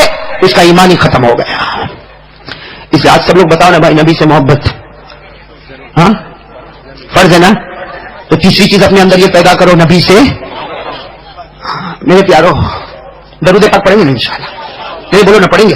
اس کا ایمان ہی ختم ہو گیا. اس لیے آج سب لوگ بتاؤ نا بھائی نبی سے محبت ہاں فرض ہے نا. تو تیسری چیز اپنے اندر یہ پیدا کرو نبی سے. میرے پیارو درود پاک پڑھیں گے نا انشاءاللہ, نہیں بولو نا پڑھیں گے.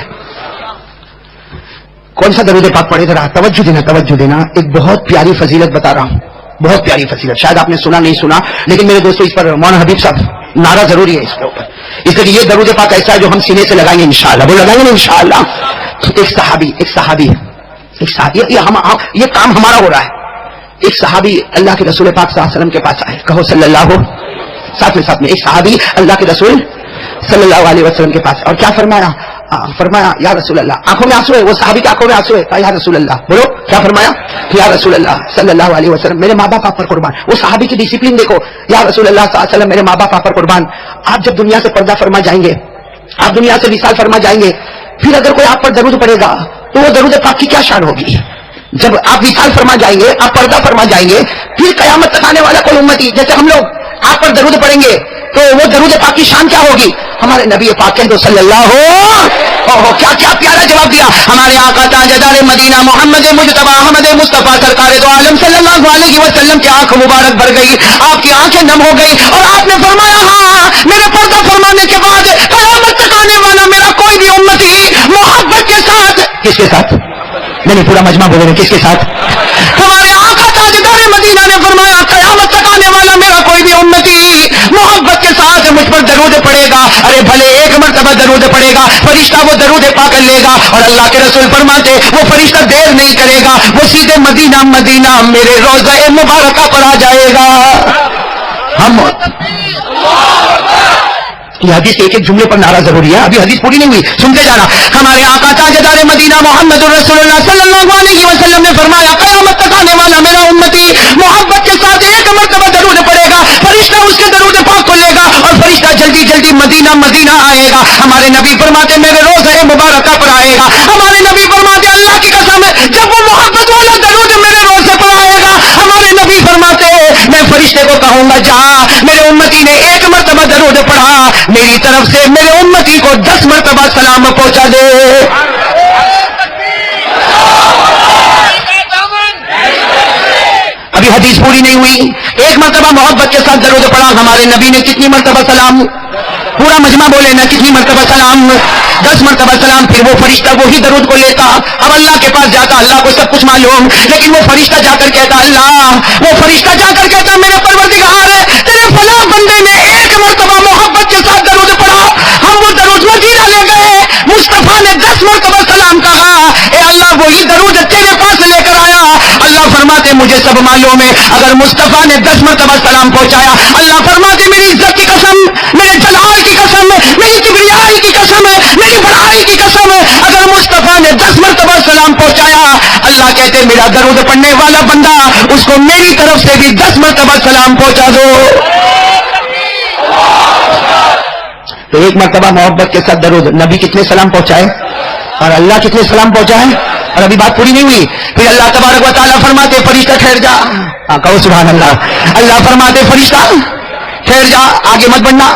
کون سا درود پاک پڑھے ذرا توجہ دینا. ایک بہت پیاری فضیلت بتا رہا ہوں, بہت پیاری فضیلت, شاید آپ نے سنا نہیں سنا, لیکن میرے دوستو اس پر مولانا حبیب صاحب نعرہ ضروری ہے اس کے اوپر. اس لیے یہ درود پاک ایسا ہے جو ہم سینے سے لگائیں گے انشاءاللہ, وہ لگائیں گے انشاءاللہ. ایک صحابی یہ کام ہمارا ہو رہا ہے. ایک صحابی اللہ کے رسول پاک صلی اللہ علیہ وسلم کے پاس آئے, کہو صلی اللہ ہو ساتھ میں. ایک صحابی اللہ کے رسول صلی اللہ علیہ وسلم کے پاس, اور کیا فرمایا یا رسول اللہ, آنکھوں میں آنسو ہے, وہ صحابی کی آنکھوں میں آنسو ہے, یا رسول اللہ, بولو کیا فرمایا, یا رسول اللہ صلی اللہ علیہ وسلم میرے ماں باپ آپ پر قربان. وہ صحابی کی ڈسپلن دیکھو, یا رسول اللہ صلی اللہ علیہ وسلم میرے ماں باپ آپ پر قربان. آپ جب دنیا سے پردہ فرما جائیں گے, آپ دنیا سے وصال فرما جائیں گے, پھر اگر کوئی آپ پر درود پڑے گا تو وہ درود پاک کی کیا شان ہوگی. جب آپ وصال فرما جائیں گے, آپ پردہ فرما جائیں گے, پھر قیامت تک آنے والا کوئی امتی جیسے ہم لوگ آپ پر درود پڑیں گے تو وہ درود پاک کی شان کیا ہوگی. ہمارے نبی پاک کہہ دو صلی اللہ ہو, کیا پیارا جواب دیا. ہمارے آقا تاجدار مدینہ محمد مجتبی احمد مصطفیٰ سرکار دو عالم صلی اللہ علیہ وسلم کی آنکھ مبارک بھر گئی, آپ کی آنکھیں نم ہو گئی, اور آپ نے فرمایا ہاں میرے پردہ فرمانے کے بعد قیامت تک آنے والا میرا کوئی بھی امتی محبت کے ساتھ, کس کے ساتھ, میں نے پورا مجمع بولے کس کے ساتھ, ہمارے آقا تاجدار مدینہ نے فرمایا قیامت تک آنے والا میرا کوئی بھی امتی محبت کے ساتھ مجھ پر درود پڑے گا. ارے بھلے 1 مرتبہ درود پڑے گا, فرشتہ وہ درود پاک لے گا, اور اللہ کے رسول فرماتے وہ فرشتہ دیر نہیں کرے گا, وہ سیدھے مدینہ میرے روضہ مبارکہ پر آ جائے گا. ہم یہ حدیث ایک جملے پر نعرہ ضروری ہے, ابھی حدیث پوری نہیں ہوئی, سنتے جانا. ہمارے آقا تاجدار مدینہ محمد رسول اللہ صلی اللہ علیہ وسلم نے فرمایا قیامت تک آنے والا میرا امتی محبت کے ساتھ 1 مرتبہ درود پڑے گا, فرشتہ اس کے درود پاک کو لے گا, اور فرشتہ جلدی مدینہ آئے گا. ہمارے نبی فرماتے میرے روضہ مبارکہ پر آئے گا. ہمارے نبی فرماتے اللہ کی قسم ہے جب وہ محبت والا درود میرے روضے پر آئے گا, ہمارے نبی فرماتے میں فرشتے کو کہوں گا جا میرے امتی نے 1 مرتبہ درود پڑھا, میری طرف سے میرے امتی کو 10 مرتبہ سلام پہنچا دے. ابھی حدیث پوری نہیں ہوئی. 1 مرتبہ محبت کے ساتھ درود پڑھا, ہمارے نبی نے کتنی مرتبہ سلام, پورا مجمع بولے نا کتنی مرتبہ سلام, 10 مرتبہ سلام. پھر وہ فرشتہ وہی درود کو لیتا, اب اللہ کے پاس جاتا, اللہ کو سب کچھ معلوم, لیکن وہ فرشتہ جا کر کہتا میرا پروردگار ہے تیرے فلاں بندے نے 1 مرتبہ محبت کے ساتھ درود پڑھا, ہم وہ درود مدینہ لے گئے, مصطفیٰ نے 10 مرتبہ سلام کہا, اے اللہ وہی درود تیرے پاس لے کر آیا. اللہ فرماتے مجھے سب معلوم ہے. اگر مصطفیٰ نے 10 مرتبہ سلام پہنچایا, اللہ فرماتے میری عزت کی قسم, میرے جلال کی قسم, میری کبریائی کی قسم, میری بڑائی کی قسم, اگر مصطفیٰ نے 10 مرتبہ سلام پہنچایا, اللہ کہتے میرا درود پڑھنے والا بندہ اس کو میری طرف سے بھی 10 مرتبہ سلام پہنچا دو. تو ایک مرتبہ محبت کے ساتھ درود. نبی کتنے سلام پہنچائے اور اللہ کتنے سلام پہنچائے, اور ابھی بات پوری نہیں ہوئی. پھر اللہ تبارک و تعالیٰ فرماتے فرشتہ ٹھہر جا. کہو سبحان اللہ. اللہ فرماتے فرشتہ ٹھہر جا, آگے مت بڑھنا,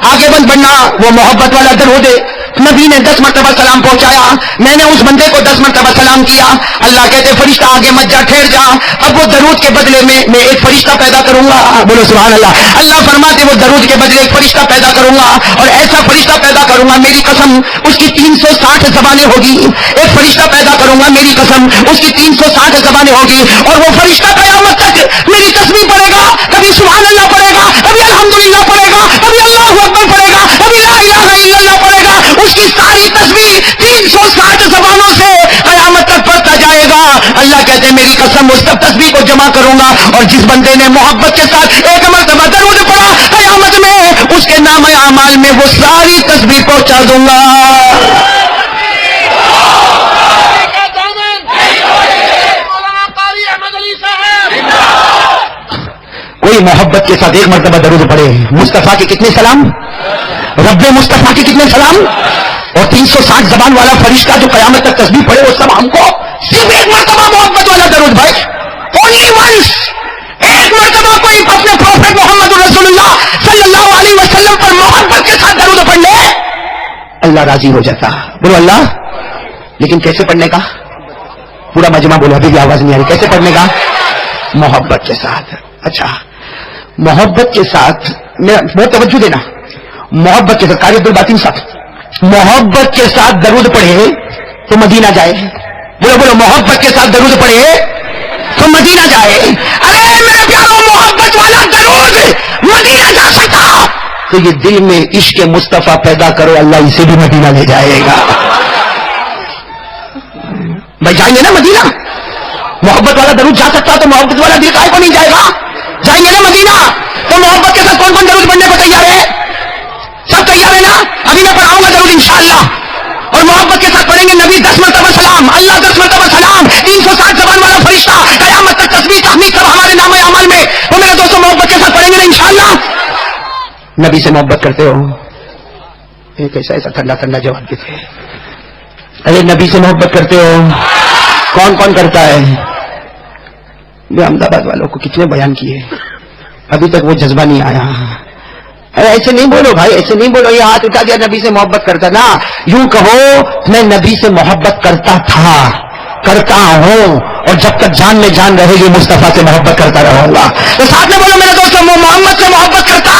آگے مت بڑھنا. وہ محبت والا درود ہے. نبی نے 10 مرتبہ سلام پہنچایا, میں نے اس بندے کو 10 مرتبہ سلام کیا. اللہ کہتے فرشتہ آگے مت جا, ٹھہر جا. اب وہ درود کے بدلے میں ایک فرشتہ پیدا کروں گا. بولو سبحان اللہ. اللہ فرماتے وہ درود کے بدلے ایک فرشتہ پیدا کروں گا, اور ایسا فرشتہ پیدا کروں گا میری قسم اس کی 360 زبانیں ہوگی. ایک فرشتہ پیدا کروں گا میری قسم اس کی 360 زبانیں ہوگی, اور وہ فرشتہ قیامت تک میری تسبیح پڑھے گا. کبھی سبحان اللہ پڑھے گا, کبھی الحمدللہ پڑھے گا, کبھی اللہ اکبر پڑھے گا, کبھی لا الہ الا اللہ پڑھے گا. اس کی ساری تسبیح 360 زبانوں سے قیامت تک پڑھتا جائے گا. اللہ کہتے ہیں میری قسم اس تک تسبیح کو جمع کروں گا, اور جس بندے نے محبت کے ساتھ ایک مرتبہ درود پڑھا قیامت میں اس کے نام اعمال میں وہ ساری تسبیح پہنچا دوں گا. کوئی محبت کے ساتھ ایک مرتبہ درود پڑھے. مصطفیٰ کے کتنے سلام, رب مصطفیٰ کے کتنے سلام, اور 360 زبان والا فرشتہ جو قیامت تک تسبیح پڑھے وہ سب ہم کو صرف ایک مرتبہ محبت والا درود. بھائی اونلی ونس, ایک مرتبہ کوئی اپنے پروفیٹ محمد رسول اللہ صلی اللہ علیہ وسلم پر محبت کے ساتھ درود پڑھ لے, اللہ راضی ہو جاتا. بولو اللہ. لیکن کیسے پڑھنے کا, پورا مجمع بولو, ابھی بھی آواز نہیں آ رہی. کیسے پڑھنے کا, محبت کے ساتھ. اچھا محبت کے ساتھ, میرا بہت توجہ دینا, محبت کے ساتھ قاری عبدالباطن صاحب محبت کے ساتھ درود پڑھے تو مدینہ جائے. بولو بولو, محبت کے ساتھ درود پڑھے تو مدینہ جائے. ارے میرے پیارو, محبت والا درود مدینہ جا سکتا تو یہ دل میں عشق مصطفیٰ پیدا کرو, اللہ اسے بھی مدینہ لے جائے گا. بھائی جائیں گے نا مدینہ, محبت والا درود جا سکتا تو محبت والا دل کائے کو نہیں جائے گا. جائیں گے نا مدینہ تو محبت کے ساتھ کون کون درود پڑھنے کو تیار ہے, سب تیار ہے نا. ابھی میں پڑھاؤں گا درود انشاءاللہ, اور محبت کے ساتھ پڑھیں گے. نبی 10 مرتبہ سلام, اللہ 10 مرتبہ سلام, 360 زبان والا فرشتہ قیامت تک تسبیح تحمید سب ہمارے نام اعمال میں. وہ میرے دوستوں محبت کے ساتھ پڑھیں گے نا انشاءاللہ. نبی سے محبت کرتے ہو, ایک ایسا ٹھنڈا ٹھنڈا جواب دیتے. ارے نبی سے محبت کرتے ہو, کون کون کرتا ہے. میں احمد آباد والوں کو کتنے بیان کیے, ابھی تک وہ جذبہ نہیں آیا. ارے ایسے نہیں بولو بھائی, ایسے نہیں بولو یہ ہاتھ اٹھا دیا نبی سے محبت کرتا نا. یوں کہو میں نبی سے محبت کرتا تھا, کرتا ہوں, اور جب تک جان میں جان رہے گی مصطفیٰ سے محبت کرتا رہوں گا. تو ساتھ میں بولو میرے دوستوں, وہ محمد سے محبت کرتا,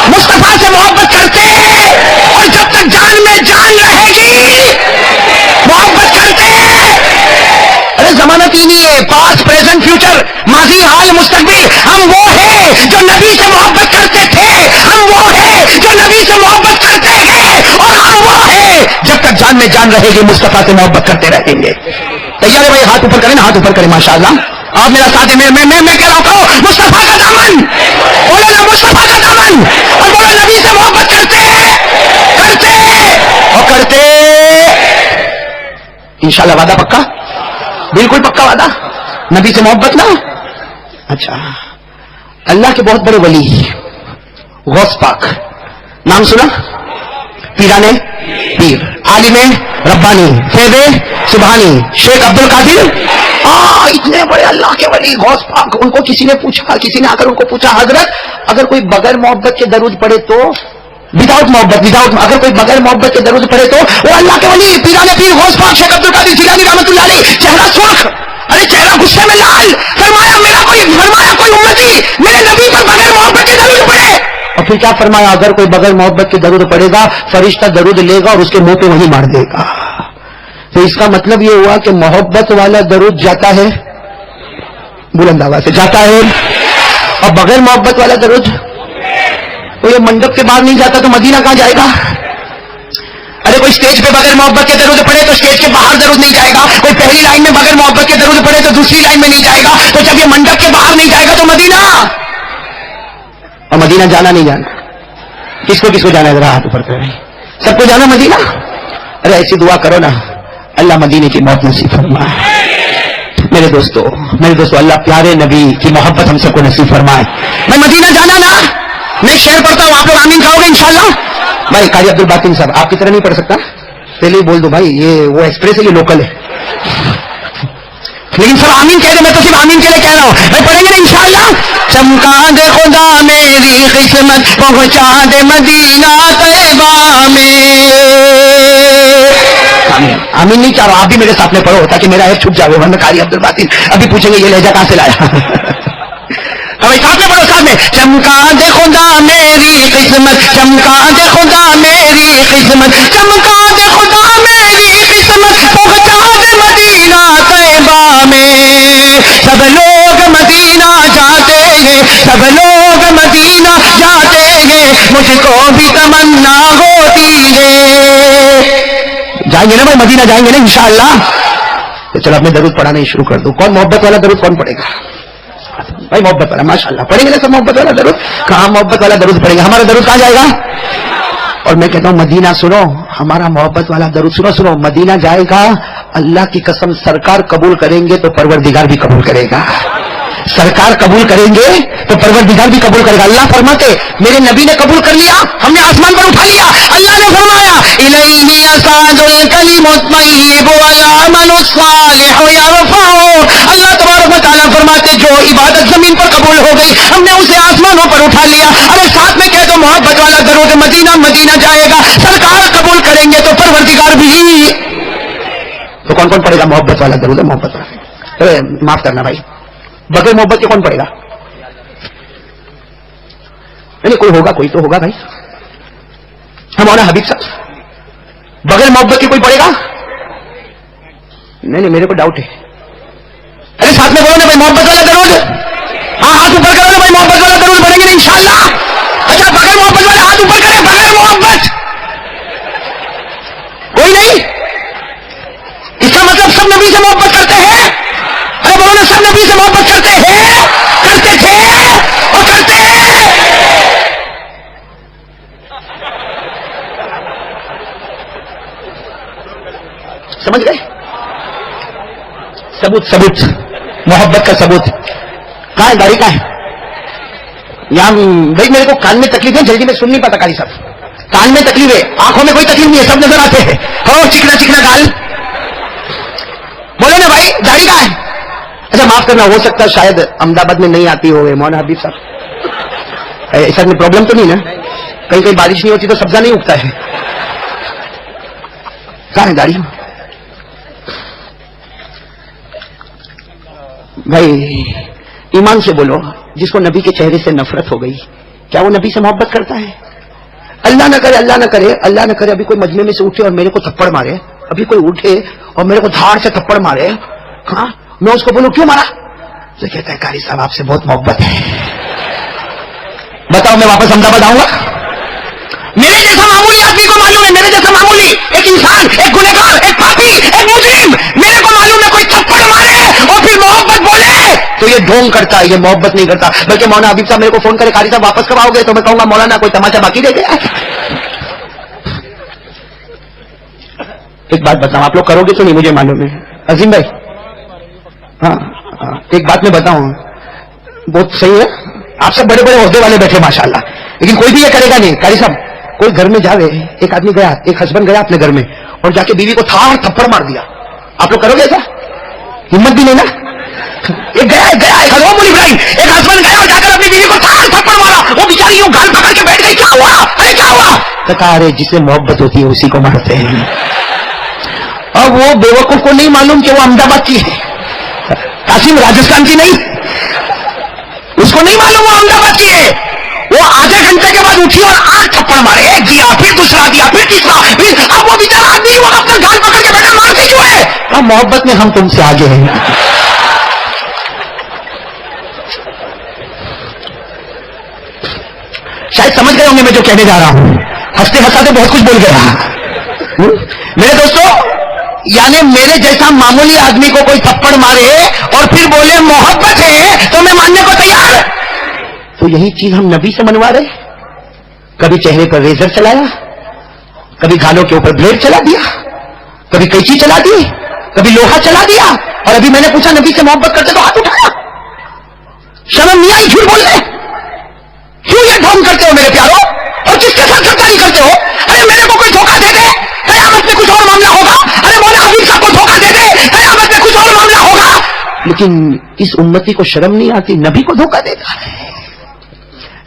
مصطفیٰ سے محبت کرتے, اور جب تک جان میں جان رہے گی محبت کرتے. ارے زمانہ تین ہی ہے, پاس پریزنٹ فیوچر, ماضی حال مستقبل. ہم وہ ہیں جو نبی سے محبت کرتے تھے, ہم وہ ہیں جو نبی سے محبت کرتے ہیں, اور ہم وہ ہیں جب تک جان میں جان رہے گی مصطفیٰ سے محبت کرتے رہیں گے. تیار ہے بھائی, ہاتھ اوپر کریں نا, ہاتھ اوپر کریں ماشاءاللہ. آپ میرا ساتھ ہے, میں کہہ رہا ہوں مصطفیٰ کا دامن, بولو نا مصطفیٰ کا دامن, اور بولو نبی سے محبت کرتے اور کرتے. انشاءاللہ وعدہ پکا, بالکل پکا وعدہ, نبی سے محبت نا. اچھا اللہ کے بہت بڑے ولی غوث پاک, نام سنا, پیرانے پیر, عالم ربانی, فیض سبحانی, شیخ عبد القادر. اتنے بڑے اللہ کے ولی غوث پاک. ان کو کسی نے پوچھا, کسی نے آ کر ان کو پوچھا, حضرت اگر کوئی بغیر محبت کے درود پڑھے تو, وداؤٹ محبت, اگر کوئی بغیر محبت کے درود پڑھے تو, وہ اللہ کے ولی پیرانے پیر غوث پاک شیخ عبد القادر جیلانی رحمۃ اللہ علیہ, چہرہ سرخ, ارے چہرہ غصے میں لال, فرمایا کوئی امتی میرے نبی پر بغیر محبت کے درود پڑھے. اور پھر کیا فرمایا, اگر کوئی بغیر محبت کے درود پڑھے گا فرشتہ درود لے گا اور اس کے منہ پہ وہی مار دے گا. تو اس کا مطلب یہ ہوا کہ محبت والا درود جاتا ہے, بلند آواز سے جاتا ہے, اور بغیر محبت والا درود, تو یہ منڈپ کے باہر نہیں جاتا تو مدینہ کہاں جائے گا. ارے کوئی اسٹیج پہ بغیر محبت کے درود پڑھے تو اسٹیج کے باہر درود نہیں جائے گا, کوئی پہلی لائن میں بغیر محبت کے درود پڑھے تو دوسری لائن میں نہیں جائے گا, تو جب یہ منڈپ کے باہر نہیں جائے گا تو مدینہ, اور مدینہ جانا نہیں جانا, کس کو جانا ہے ذرا ہاتھ اوپر کریں, سب کو جانا مدینہ. ارے ایسی دعا کرو نا, اللہ مدینے کی موت نصیب فرمائے. میرے دوستو اللہ پیارے نبی کی محبت ہم سب کو نصیب فرمائے. میں مدینہ جانا نا, میں شعر پڑھتا ہوں, آپ لوگ آمین کہو گے انشاءاللہ. بھائی قاری عبد الباطن صاحب آپ کی طرح نہیں پڑھ سکتا, پہلے ہی بول دو بھائی, یہ وہ ایکسپریس ہے, یہ لوکل ہے, لیکن سب آمین کہہ دے, میں تو صرف آمین کے لیے کہہ رہا ہوں. میں پڑھیں گے نا انشاءاللہ. چمکا دے خدا میری قسمت, پہنچا دے مدینہ طیبہ میں. آمین نہیں چاہ رہا, آپ بھی میرے ساتھ میں پڑھو تاکہ میرا ایپ چھپ جائے, ورنہ قاری عبد الباطن ابھی پوچھیں گے یہ لہجہ کہاں سے لایا. ساتھ میں پڑھو, ساتھ میں. چمکا دے خدا میری قسمت, چمکا دے خدا میری قسمت, چمکا دے خدا میری قسمت, پہنچا دے مدینہ طیبہ میں. سب لوگ مدینہ جاتے ہیں, سب لوگ مدینہ جاتے ہیں, مجھ کو بھی تمنا ہوتی ہے. جائیں گے نا بھائی, مدینہ جائیں گے نا انشاءاللہ. تو چلو اپنے درود پڑھانا ہی شروع کر دو. کون محبت والا درود کون پڑھے گا بھائی؟ محبت والا, ماشاءاللہ پڑھیں گے نا سب محبت والا درود. کہاں محبت والا درود پڑھیں گے, ہمارا درود کہاں جائے گا؟ اور میں کہتا ہوں مدینہ سنو, ہمارا محبت والا درود سنو, مدینہ جائے گا, اللہ کی قسم سرکار قبول کریں گے تو پروردگار بھی قبول کرے گا. سرکار قبول کریں گے تو پروردگار بھی قبول کرے گا. اللہ فرماتے میرے نبی نے قبول کر لیا, ہم نے آسمان پر اٹھا لیا. اللہ نے فرمایا الیہ یصعد الکلم الطیب والعمل الصالح یرفعہ. اللہ تبارک و تعالیٰ فرماتے جو عبادت زمین پر قبول ہو گئی ہم نے اسے آسمانوں پر اٹھا لیا. ارے ساتھ میں کہہ دو محبت والا درود, مدینہ جائے گا, سرکار قبول کریں گے تو پروردگار بھی. تو کون کون پڑھے گا محبت والا درود؟ محبت والا, معاف کرنا بھائی, بغیر محبت کے کون پڑے گا؟ نہیں کوئی ہوگا, کوئی تو ہوگا بھائی. ہم مولانا حبیب صاحب بغیر محبت کے کوئی پڑے گا؟ نہیں میرے کو ڈاؤٹ ہے. ارے ساتھ میں بولو نا بھائی محبت والا درود, ہاں ہاتھ اوپر کرو نا بھائی, محبت والا درود پڑھیں گے انشاءاللہ. اچھا بغیر محبت والے ہاتھ اوپر کریں, بغیر محبت کوئی نہیں. اس کا مطلب سب نبی سے محبت کرتے ہیں. ارے بولو نا سب نبی سے محبت کرتے ہیں, کرتے تھے اور کرتے ہیں. سمجھ گئے؟ ثبوت محبت کا ثبوت کہاں ہے؟ گاڑی کہاں ہے؟ یہاں بھائی میرے کو کان میں تکلیف ہے, جلدی میں سن نہیں پاتا قاری صاحب, کان میں تکلیف ہے, آنکھوں میں کوئی تکلیف نہیں ہے, سب نظر آتے ہیں. اور چکنا گال بولے نا بھائی, گاڑی کہاں ہے؟ اچھا معاف کرنا, ہو سکتا ہے شاید احمد آباد میں نہیں آتی ہوئے مولانا حبیب صاحب, ایسا میں پرابلم تو نہیں نا, کہیں بارش نہیں ہوتی تو سبزہ نہیں اگتا ہے. کہاں ہے گاڑی؟ بھائی ایمان سے بولو, جس کو نبی کے چہرے سے نفرت ہو گئی کیا وہ نبی سے محبت کرتا ہے؟ اللہ نہ کرے, اللہ نہ کرے ابھی کوئی مجمع میں سے اٹھے اور میرے کو تھپڑ مارے, ابھی کوئی اٹھے اور میرے کو دھاڑ سے تھپڑ مارے, ہاں میں اس کو بولوں کیوں مارا, تو کہتا ہے قاری صاحب آپ سے بہت محبت ہے. بتاؤ میں واپس احمد آباد آؤں گا؟ میرے جیسا معمولی آدمی کو معلوم ہے, میرے جیسا معمولی ایک انسان, ایک گنہگار, ایک پاپی, ایک مجرم, میرے کو معلوم ہے کوئی تھپڑ مارے اور پھر محبت بولے تو یہ ڈھونگ کرتا ہے, یہ محبت نہیں کرتا. بلکہ مولانا حبیب صاحب میرے کو فون کرے قاری صاحب واپس کب آؤ گے, تو میں کہوں گا مولانا کوئی تماچا باقی رہ گیا. ایک بات بتاؤں, آپ لوگ کرو گے تو نہیں مجھے معلوم ہے. عظیم بھائی ہاں ایک بات میں بتاؤں, بہت صحیح ہے, آپ سب بڑے بڑے عہدے والے بیٹھے ماشاءاللہ, لیکن کوئی بھی یہ کرے گا نہیں. قاری صاحب کوئی گھر میں جاوے, ایک آدمی گیا, ایک ہسبینڈ گیا اپنے گھر میں اور جا کے بیوی کو تھپڑ مار دیا, آپ لوگ کرو گے ایسا؟ ہمت بھی نہیں نا. ایک ہسبینڈ گیا اور جا کر اپنی بیوی کو تھپڑ مارا, وہ بیچاری یوں گال پکڑ کے بیٹھ گئی, کیا ہوا, ارے کیا ہوا؟ ارے جسے محبت ہوتی ہے اسی کو مارتے ہیں. اور وہ بیوقوف کو نہیں معلوم کہ وہ احمد آباد کی ہے, قاسم راجستھان کی نہیں, اس کو نہیں معلوم وہ احمد آباد کی ہے. وہ آدھے گھنٹے کے بعد اٹھی اور 8 تھپڑ مارے, ایک دیا, پھر دوسرا دیا, پھر تیسرا, پھر اب وہ بیچارہ آدمی وہ اپنا گال پکڑ کے بیٹھا, مارتی کیوں ہے؟ محبت میں ہم تم سے آگے ہیں. شاید سمجھ گئے ہوں گے میں جو کہنے جا رہا ہوں, ہنستے ہنساتے بہت کچھ بول گیا. میرے دوستوں، یعنی میرے جیسا معمولی آدمی کو کوئی تھپڑ مارے اور پھر بولے محبت ہے تو میں ماننے کو تیار. تو یہی چیز ہم نبی سے منوا رہے. کبھی چہرے پر ریزر چلایا، کبھی گالوں کے اوپر بلیڈ چلا دیا، کبھی قینچی چلا دی، کبھی لوہا چلا دیا. اور ابھی میں نے پوچھا نبی سے محبت کرتے تو ہاتھ اٹھایا. شرم نہیں آئی جھوٹ بولنے؟ کیوں یہ ڈھونگ کرتے ہو میرے پیارو؟ اور کس کے ساتھ غداری کرتے ہو؟ ارے میرے کو کوئی دھوکہ دے دے، قیامت میں کچھ اور معاملہ ہوگا. ارے مولا حبیب صاحب کو دھوکہ دے دے، قیامت میں کچھ اور معاملہ ہوگا. لیکن اس امتی کو شرم نہیں آتی، نبی کو دھوکہ دیتا ہے،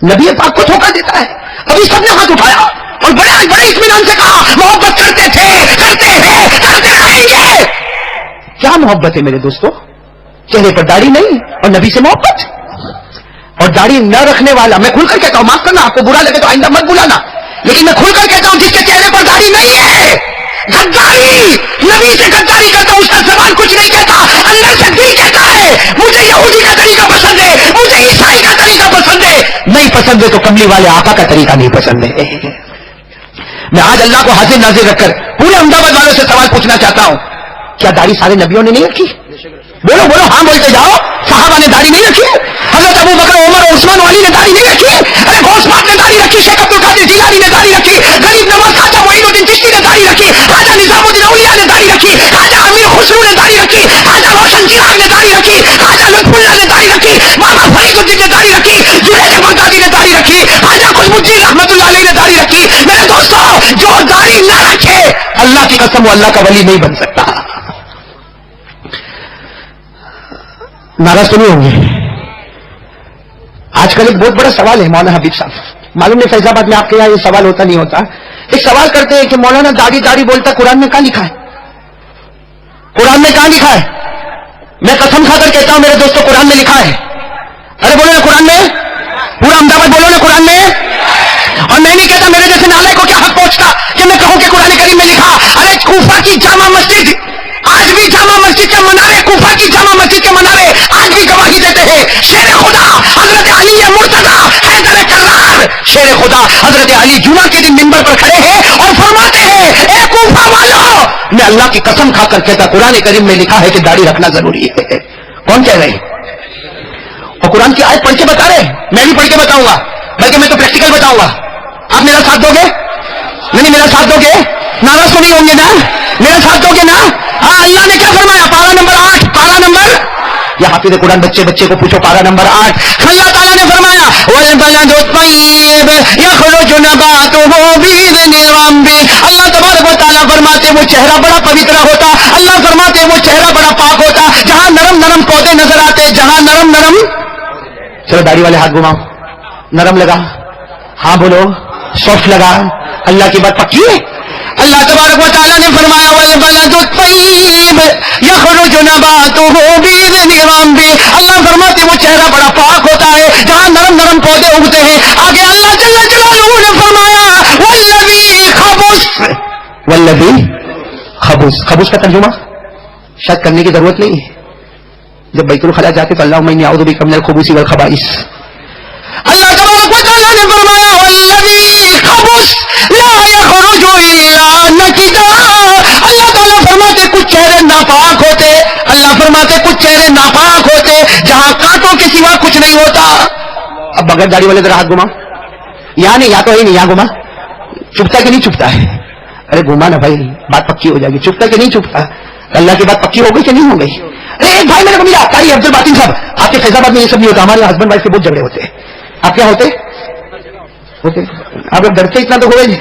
نبی پاک کو دھوکہ دیتا ہے. ابھی سب نے ہاتھ اٹھایا اور بڑے اطمینان سے کہا محبت کرتے تھے، کرتے ہیں، کرتے رہیں گے. کیا محبت ہے میرے دوستوں؟ چہرے پر داڑھی نہیں اور نبی سے محبت. اور داڑھی نہ رکھنے والا، میں کھل کر کہتا ہوں، معاف کرنا آپ کو برا لگے تو آئندہ مت بلانا، لیکن میں کھل کر کہتا ہوں جس کے چہرے پر داڑھی نہیں ہے، غداری، نبی سے غداری کرتا ہوں، اس کا زبان کچھ نہیں کہتا، اندر سے دل کہتا ہے مجھے یہودی کا طریقہ پسند ہے، مجھے عیسائی کا طریقہ پسند ہے. نہیں پسند ہے تو کملی والے آقا کا طریقہ نہیں پسند ہے. میں آج اللہ کو حاضر ناظر رکھ کر پورے احمد آباد والوں سے سوال پوچھنا چاہتا ہوں، کیا داڑھی سارے نبیوں نے نہیں رکھی؟ بولو بولو، ہاں بولتے جاؤ. صحابہ نے داڑھی نہیں رکھی؟ حضرت ابو بکر، عمر اور عثمان والی نے داڑھی نہیں رکھی؟ ارے غوث پاک نے داڑھی رکھی، شیخ عبد القادر جیلانی نے داڑھی رکھی، غریب نواز خواجہ معین الدین چشتی نے داڑھی رکھی، خواجہ نظام الدین اولیاء نے داڑھی رکھی، خواجہ امیر خسرو نے داڑھی رکھی، خواجہ روشن چراغ نے داڑھی رکھی، خواجہ لطف اللہ نے داڑھی رکھی، بابا فرید الدین نے داڑھی رکھی، جنید بغدادی نے داڑھی رکھی، خواجہ قطب الدین رحمت اللہ علیہ نے داڑھی رکھی. میرے دوستو، جو داڑھی نہ رکھے اللہ کی قسم وہ اللہ کا ولی نہیں بن سکتا. ناراض تو نہیں ہوں گے؟ آج کل ایک بہت بڑا سوال ہے مولانا حبیب صاحب، معلوم نہیں فیض آباد میں آپ کے یہاں یہ سوال ہوتا نہیں ہوتا. ایک سوال کرتے ہیں کہ مولانا داڑھی داڑھی بولتا، قرآن میں کہاں لکھا ہے؟ قرآن میں کہاں لکھا ہے؟ میں قسم کھا کر کہتا ہوں میرے دوستوں، قرآن میں لکھا ہے. ارے بولو نا قرآن میں، پورا احمد آباد بولو نا قرآن میں. اور میں نہیں کہتا میرے جیسے نالے کو کیا حق پہنچتا کہ میں کہوں کہ قرآن کریم میں لکھا. ارے کوفہ کی جامع مسجد، آج بھی جامع مسجد کے منارے، کوفہ کی جامع مسجد کے منارے آج بھی گواہی دیتے ہیں. شیر خدا حضرت علی مرتضی حیدر کرار، شیر خدا حضرت علی جمعہ کے دن منبر پر کھڑے ہیں اور فرماتے ہیں اے کوفہ والو، میں اللہ کی قسم کھا کر کہتا قرآن کریم میں لکھا ہے کہ داڑھی رکھنا ضروری ہے. کون کہہ رہے ہیں؟ اور قرآن کی آیت پڑھ کے بتا رہے ہیں. میں بھی پڑھ کے بتاؤں گا، بلکہ میں تو پریکٹیکل بتاؤں گا. آپ میرا ساتھ دو گے؟ نہیں میرا ساتھ دو گے؟ ناراض تو نہیں ہوں گے نا؟ میرا ساتھ دو گے نا؟ ہاں. اللہ نے کیا فرمایا؟ پارہ نمبر 8، پارہ نمبر، یا حافظ قرآن بچے کو پوچھو، پارہ نمبر 8. اللہ تعالیٰ نے فرمایا وَالْبَلَدُ الطَّيِّبُ يَخْرُجُ نَبَاتُهُ بِإِذْنِ رَبِّهِ. اللہ تبارک و تعالیٰ فرماتے وہ چہرہ بڑا پوتر ہوتا، اللہ فرماتے وہ چہرہ بڑا پاک ہوتا جہاں نرم نرم پودے نظر آتے، جہاں نرم نرم. چلو داڑھی والے ہاتھ گھماؤ. نرم لگا؟ ہاں بولو. سافٹ لگا؟ اللہ کی بات پکی ہے. اللہ تبارک و تعالیٰ نے فرمایا وَالْبَلَدُ الطَّيِّبُ يَخْرُجُ نَبَاتُهُ بِإِذْنِ رَبِّهِ. اللہ فرماتے وہ چہرہ بڑا پاک ہوتا ہے جہاں نرم نرم پودے اگتے ہیں. آگے اللہ جل جلالہ نے فرمایا وَالَّذِي خَبُثَ. وَالَّذِي خَبُثَ، خبث کا ترجمہ شاید کرنے کی ضرورت نہیں ہے. جب بیت الخلاء جاتے تو اللہم انی اعوذ بک من الخبث والخبائث. اللہ تبارک و تعالیٰ نے فرمایا وَالَّذِي خَبُثَ لا يخرج الا نکدا. اللہ تعالیٰ فرماتے کچھ چہرے ناپاک ہوتے، اللہ فرماتے کچھ چہرے ناپاک ہوتے جہاں کانٹوں کے سوا کچھ نہیں ہوتا. اب بغیر داڑھی والے ذرا ہاتھ گھما. یہاں نہیں، یا تو ہے نہیں، یہاں گھما. چپتا کہ نہیں چپتا ہے؟ ارے گھما نا بھائی، بات پکی ہو جائے گی. چپتا کہ نہیں چپتا؟ اللہ کی بات پکی ہو گئی کہ نہیں ہو گئی؟ ارے ایک بھائی میرے کو ملا، قاری عبد الباطن صاحب. آپ کے فیض آباد میں یہ سب نہیں ہوتا، ہمارے ہسبینڈ وائف کے بہت جھگڑے ہوتے ہیں. آپ کیا ہوتے؟ آپ لوگ ڈرتے اتنا تو ہو گئی.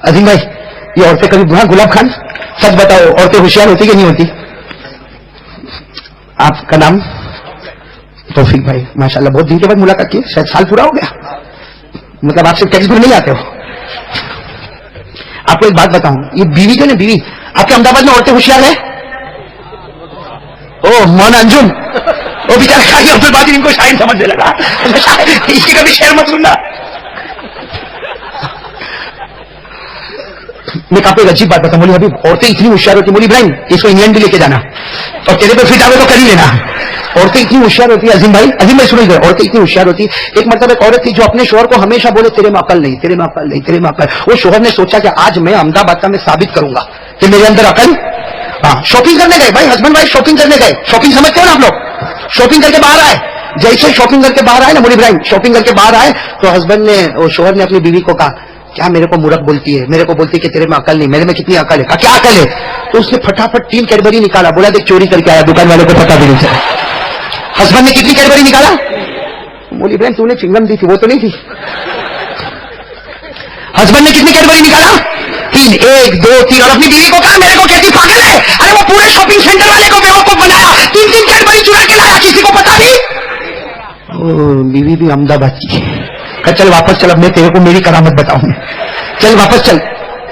عظیم بھائی، یہ عورتیں کبھی گلاب خان سچ بتاؤ، عورتیں ہوشیار ہوتی کہ نہیں ہوتی؟ آپ کا نام؟ توفیق بھائی. ماشاءاللہ بہت دن کے بعد ملاقات کی، شاید سال پورا ہو گیا. مطلب آپ سے ٹیکسٹ بک نہیں آتے ہو. آپ کو ایک بات بتاؤں، یہ بیوی جو نا بیوی، آپ کے احمد آباد میں عورتیں ہوشیار ہیں؟ او مولانا انجم، وہ بیچارہ قاری عبد الباطن ان کو شاعر سمجھنے لگا. اس کی کبھی شعر مت سننا. میں آپ کو ایک عجیب بات بتاؤں، مولی حبیب عورتیں اتنی ہوشیار ہوتی. مولی ابراہیم اس کو انگلینڈ بھی لے کے جانا اور تیرے پہ فٹ آئے تو کر ہی لینا. عورتیں اتنی ہوشیار ہوتی ہے عظیم بھائی سنیں گے, عورتیں اتنی ہوشیار ہوتی. ایک مرتبہ ایک عورت تھی جو اپنے شوہر کو ہمیشہ بولے تیرے میں عقل نہیں, تیرے میں عقل نہیں, تیرے میں عقل. وہ شوہر نے سوچا کہ آج میں احمد آباد کا میں ثابت کروں گا کہ میرے اندر عقل. ہاں, شاپنگ کرنے گئے بھائی, ہسبینڈ وائف شاپنگ کرنے گئے. شاپنگ سمجھتے ہو نا آپ لوگ, شاپنگ کر کے باہر آئے. جیسے شاپنگ کر کے باہر آئے نا مولوی ابراہیم, شاپنگ کر کے باہر آئے تو ہسبینڈ نے, شوہر نے اپنی بیوی کو کہا کیا میرے کو مورخ بولتی ہے, میرے کو بولتی ہے کہ تیرے میں عقل نہیں, میرے میں کتنی عقل ہے. کہا کیا عقل ہے؟ تو اس نے پھٹافٹ 3 کیڈبری نکالا, بولا دیکھ چوری کر کے آیا, دکان والے کو پتا بھی نہیں چلا. ہسبینڈ نے کتنی کیڈبری نکالا؟ مولوی ابراہیم تو نے چنگم دی تھی, وہ تو نہیں تھی. ہسبینڈ نے کتنی کیڈبری نکالا؟ 3, 1 2 3. اور اپنی بیوی کو کہا میرے کو کہتی پاگل ہے. ارے وہ پورے شاپنگ سینٹر والے کو بیوقوف بنایا, 3 کیڈبری چرا کے لایا, کسی کو پتا بھی. بیوی بھی احمد آباد کی. کہا چل واپس چل, اب میں تیرے کو میری کرامت بتاؤں, چل واپس چل.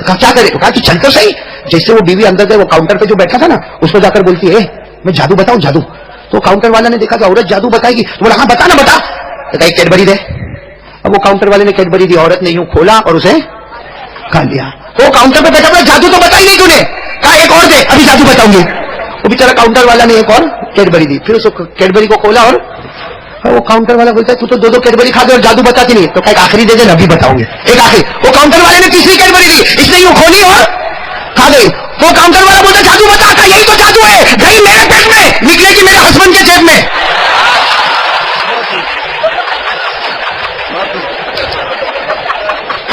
کہا کیا کرے؟ کہا کہ چل تو صحیح. جیسے وہ بیوی اندر گئے, وہ کاؤنٹر پہ جو بیٹھا تھا نا اس کو جا کر بولتی ہے میں جادو بتاؤں, جادو. تو کاؤنٹر والا نے دیکھا کہ عورت جادو بتائے گی, تو بولا ہاں بتا نا بتا. کہا ایک کیڈبری دے. اب وہ کاؤنٹر والے نے کیڈبری دی, عورت نے یوں کھولا اور اسے کھا لیا. وہ کاؤنٹر پہ بیٹھا, جادو تو بتا ہی نہیں تو نے. کہا ایک اور دے, ابھی جادو بتاؤں گی. وہ بیچارہ کاؤنٹر والا نے ایک اور کیڈبری دی, پھر اس کیڈبری کو کھولا اور وہ کاؤنٹر والا بولتا ہے تو 2 کیڈبری کھا دے اور جادو بتاتی نہیں. تو ایک آخری دے دے, ابھی بتاؤں گی, ایک آخری. وہ کاؤنٹر والے نے تیسری کیڈبری دی, اس نے یوں کھولی اور کھا گئی. وہ کاؤنٹر والا بولتا جادو بتا, تھا یہی تو جادو ہے, گئی میرے پیٹ میں, نکلے گی میرے ہسبینڈ کے جیب میں.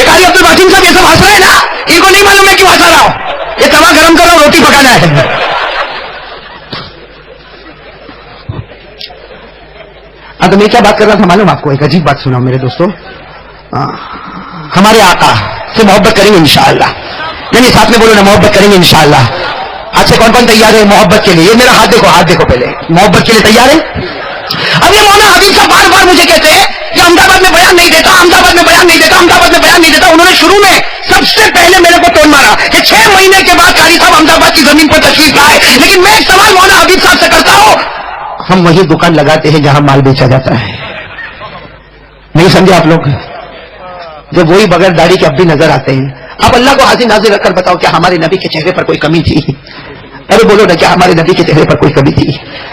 قاری عبد الباسم صاحب یہ سب ہنس رہے ہیں نا, ان کو نہیں معلوم ہے کیوں ہنسا رہا ہوں. یہ توا گرم کر رہا ہوں, روٹی پکانا ہے. تو میں کیا بات کر رہا تھا معلوم آپ کو؟ ایک عجیب بات سناؤ میرے دوستوں. ہمارے آقا سے محبت کریں گے انشاءاللہ. نہیں ساتھ میں بولو نا, محبت کریں گے انشاءاللہ. آج سے کون کون تیار ہے محبت کے لیے؟ یہ میرا ہاتھ دیکھو, ہاتھ دیکھو پہلے. محبت کے لیے تیار ہے؟ اب یہ مولانا حبیب صاحب بار بار مجھے کہتے ہیں کہ احمد آباد میں بیان نہیں دیتا, احمد آباد میں بیان نہیں دیتا, احمد آباد میں بیان نہیں دیتا. انہوں نے شروع میں سب سے پہلے میرے کو ٹون مارا کہ 6 مہینے کے بعد قاری صاحب احمد آباد کی زمین پر تشریف لائے. لیکن میں ایک سوال مولانا حبیب صاحب سے کرتا ہوں, ہم وہی دکان لگاتے ہیں جہاں مال بیچا جاتا ہے. نہیں سمجھے آپ لوگ؟ جب وہی بغیر داڑھی کے اب بھی نظر آتے ہیں. آپ اللہ کو حاضر ناظر رکھ کر بتاؤ کیا ہمارے نبی کے چہرے پر کوئی کمی تھی؟ ارے بولو نا, کیا ہمارے نبی کے چہرے پر کوئی کمی تھی؟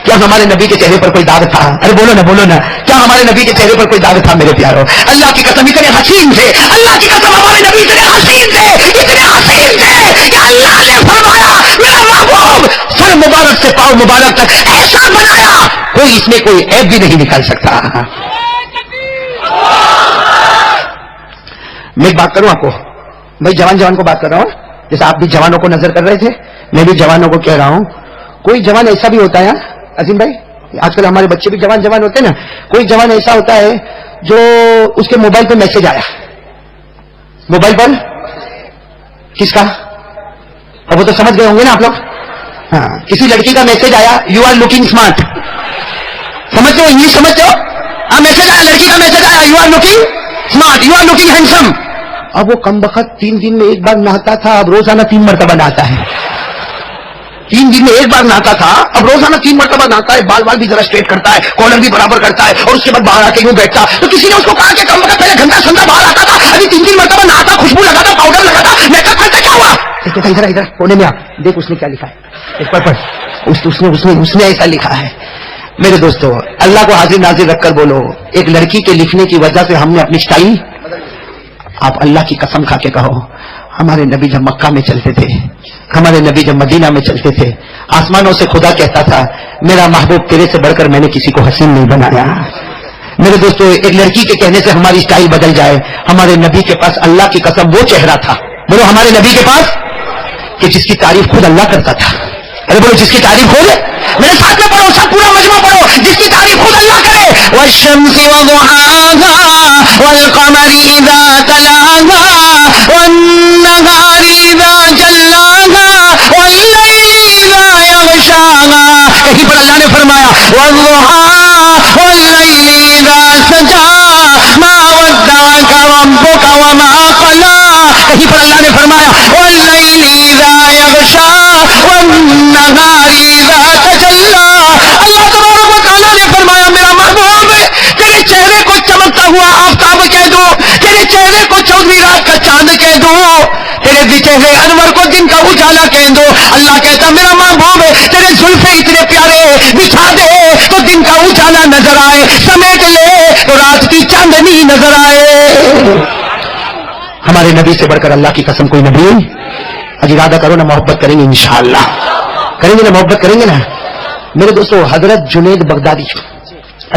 کیا ہمارے نبی کے چہرے پر کوئی داغ تھا؟ ارے بولو نا, کیا ہمارے نبی کے چہرے پر کوئی داغ تھا؟ میرے پیارو, اللہ کی قسم اتنے حسین تھے, اللہ کی قسم ہمارے نبی اتنے حسین تھے, اتنے حسین تھے کہ اللہ نے فرمایا میرا محبوب سر مبارک سے پاؤں مبارک تک ایسا بنایا کوئی اس میں کوئی عیب بھی نہیں نکال سکتا. میں ایک بات کروں آپ کو بھائی, جوان کو بات کر رہا ہوں, جیسے آپ بھی جوانوں کو نظر کر رہے تھے, میں بھی جوانوں کو کہہ رہا ہوں. کوئی جوان ایسا بھی ہوتا ہے عظیم بھائی, آج کل ہمارے بچے بھی جوان ہوتے ہیں نا, کوئی جوان ایسا ہوتا ہے جو اس کے موبائل پہ میسج آیا, موبائل پر کس کا, اور وہ تو سمجھ گئے ہوں گے نا آپ لوگ. ہاں, کسی لڑکی کا میسج آیا, یو آر لوکنگ اسمارٹ. سمجھتے ہو انگلش سمجھتے ہو؟ ہاں, میسج آیا, لڑکی کا میسج آیا, you are looking smart, you are looking handsome. اب وہ کم وقت 3 دن میں ایک بار نہاتا تھا, اب روزانہ 3 مرتبہ نہاتا ہے. 3 دن میں ایک بار نہاتا تھا, اب روزانہ 3 مرتبہ نہاتا ہے. بال بھی ذرا اسٹریٹ کرتا ہے, کالر بھی برابر کرتا ہے, اور اس کے بعد باہر آ کے یوں بیٹھتا. تو کسی نے اس کو کہا کہ کم وقت پہلے گھنٹہ سنتا باہر آتا تھا, ابھی 3 مرتبہ نہاتا, خوشبو لگاتا, پاؤڈر لگاتا, میک اپ کرتا, کیا ہوا؟ ادھر کونے میں آ دیکھ, اس نے کیا لکھا ہے, ایک پڑھ. اس نے ایسا لکھا ہے. میرے دوستو, اللہ کو حاضر ناظر رکھ کر بولو, ایک لڑکی کے لکھنے کی وجہ سے ہم نے اپنی اسٹائل. آپ اللہ کی قسم کھا کے کہو, ہمارے نبی جب مکہ میں چلتے تھے, ہمارے نبی جب مدینہ میں چلتے تھے, آسمانوں سے خدا کہتا تھا میرا محبوب تیرے سے بڑھ کر میں نے کسی کو حسین نہیں بنایا. میرے دوستو, ایک لڑکی کے کہنے سے ہماری اسٹائل بدل جائے. ہمارے نبی کے پاس اللہ کی قسم وہ چہرہ تھا, بولو ہمارے نبی کے پاس, کہ جس کی تعریف خود اللہ کرتا تھا. ارے بولو جس کی تعریف خود, میرے ساتھ میں پڑھو, سب پورا مجمع پڑھو, جس کی تعریف خود اللہ کرے. والشمس وضحاها والقمر اذا تلاها والنهار اذا جلاها والليل اذا يغشاها. کہیں پر اللہ نے فرمایا والضحى والليل اذا سجى ما ودعك ربك وما قلى. کہیں پر اللہ نے فرمایا والليل اذا يغشى والنهار اذا تجلى. اللہ تبارک و تعالیٰ نے فرمایا میرا محبوب تیرے چہرے کو چمکتا ہوا آفتاب کہہ دو, تیرے چہرے کو 14ویں رات کا چاند کہہ دو, تیرے چہرے انور کو دن کا اجالا کہہ دو. اللہ کہتا میرا محبوب تیرے زلفے اتنے پیارے بچھا دے تو دن کا چاندنی نظر آئے. ہمارے نبی سے بڑھ کر اللہ کی قسم کوئی نبی. اج ارادہ کرو نا محبت کریں گے انشاءاللہ. کریں گے نا محبت کریں گے نا. میرے دوستو حضرت جنید بغدادی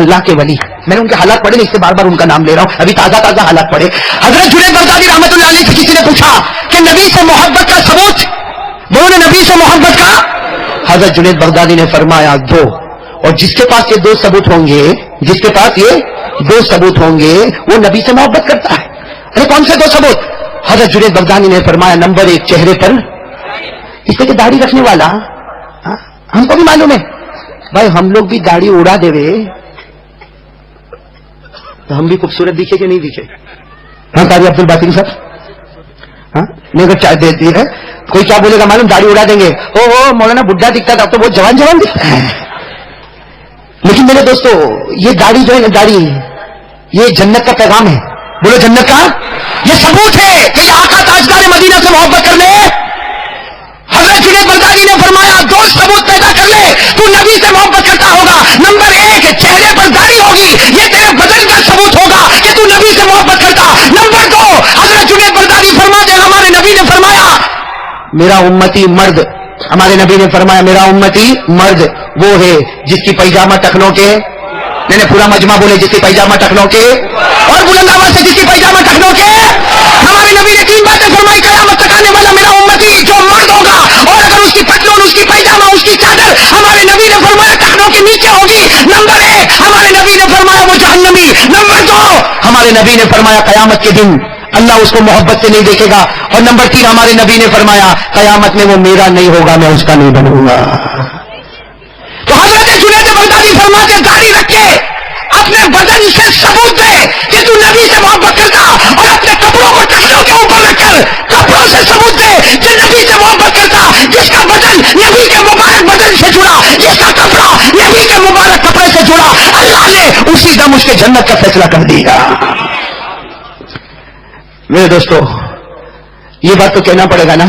اللہ کے ولی, میں نے ان کے حالات پڑھے نہیں, اس سے بار بار ان کا نام لے رہا ہوں, ابھی تازہ حالات پڑھے. حضرت جنید بغدادی رحمۃ اللہ علیہ سے کسی نے پوچھا کہ نبی سے محبت کا ثبوت, بولو نے نبی سے محبت کا. حضرت جنید بغدادی نے فرمایا دو, اور جس کے پاس یہ دو ثبوت ہوں گے, جس کے پاس یہ دو ثبوت ہوں گے وہ نبی سے محبت کرتا ہے. ارے کون سے دو ثبوت؟ حضرت جنید بغدادی نے فرمایا نمبر ایک, چہرے پر اس سے کہ داڑھی رکھنے والا, ہم کو بھی معلوم ہے بھائی, ہم لوگ بھی داڑھی اڑا دے وے تو ہم بھی خوبصورت دکھے کہ نہیں دکھے؟ ہاں قاری عبد الباطن صاحب, ہاں نہیں اگر چائے دے دی ہے کوئی کیا بولے گا معلوم, داڑھی اڑا دیں گے, او مولانا بڈھا دکھتا تھا, اب تو بہت جوان دکھتا ہے. لیکن میرے دوستو یہ داڑھی جو ہے نا, داڑھی یہ جنت کا پیغام ہے, بولو جنت کا, یہ ثبوت ہے کہ یہ آقا تاجدار مدینہ سے محبت کر لے. حضرت جنید بغدادی نے فرمایا دو ثبوت پیدا کر لے, تو نبی سے محبت کرتا ہوگا. نمبر ایک, چہرے پر داڑھی ہوگی, یہ تیرے بدن کا ثبوت ہوگا کہ تو نبی سے محبت کرتا. نمبر دو, حضرت جنید بغدادی فرماتے ہیں ہمارے نبی نے فرمایا میرا امتی مرد, ہمارے نبی نے فرمایا میرا امتی مرد وہ ہے جس کی پیجامہ ٹخنوں کے, میں نے پورا مجمع بولے, جس کی پیجامہ ٹخنوں کے, اور بلند آواز سے جس کی پیجامہ ٹخنوں کے. ہمارے نبی نے تین باتیں فرمائی, قیامت تک آنے والا میرا امتی جو مرد ہوگا, اور اگر اس کی پتلون, اس کی پیجامہ, اس کی چادر ہمارے نبی نے فرمایا ٹخنوں کے نیچے ہوگی. نمبر ایک, ہمارے نبی نے فرمایا وہ جہنمی. نمبر دو, ہمارے نبی نے فرمایا قیامت کے دن اللہ اس کو محبت سے نہیں دیکھے گا. اور نمبر تین, ہمارے نبی نے فرمایا قیامت میں وہ میرا نہیں ہوگا, میں اس کا نہیں بنوں گا. تو حضرت جنید بغدادی فرماتے داڑھی رکھ کے اپنے بدن سے ثبوت دے کہ تو نبی سے محبت کرتا, اور اپنے کپڑوں کو ٹخنوں کے اوپر رکھ کر کپڑوں سے ثبوت دے کہ نبی سے محبت کرتا. جس کا بدن نبی کے مبارک بدن سے جڑا, جس کا کپڑا نبی کے مبارک کپڑے سے جڑا, اللہ نے اسی دم اس کے جنت کا فیصلہ کر دیا. میرے دوستو یہ بات تو کہنا پڑے گا نا,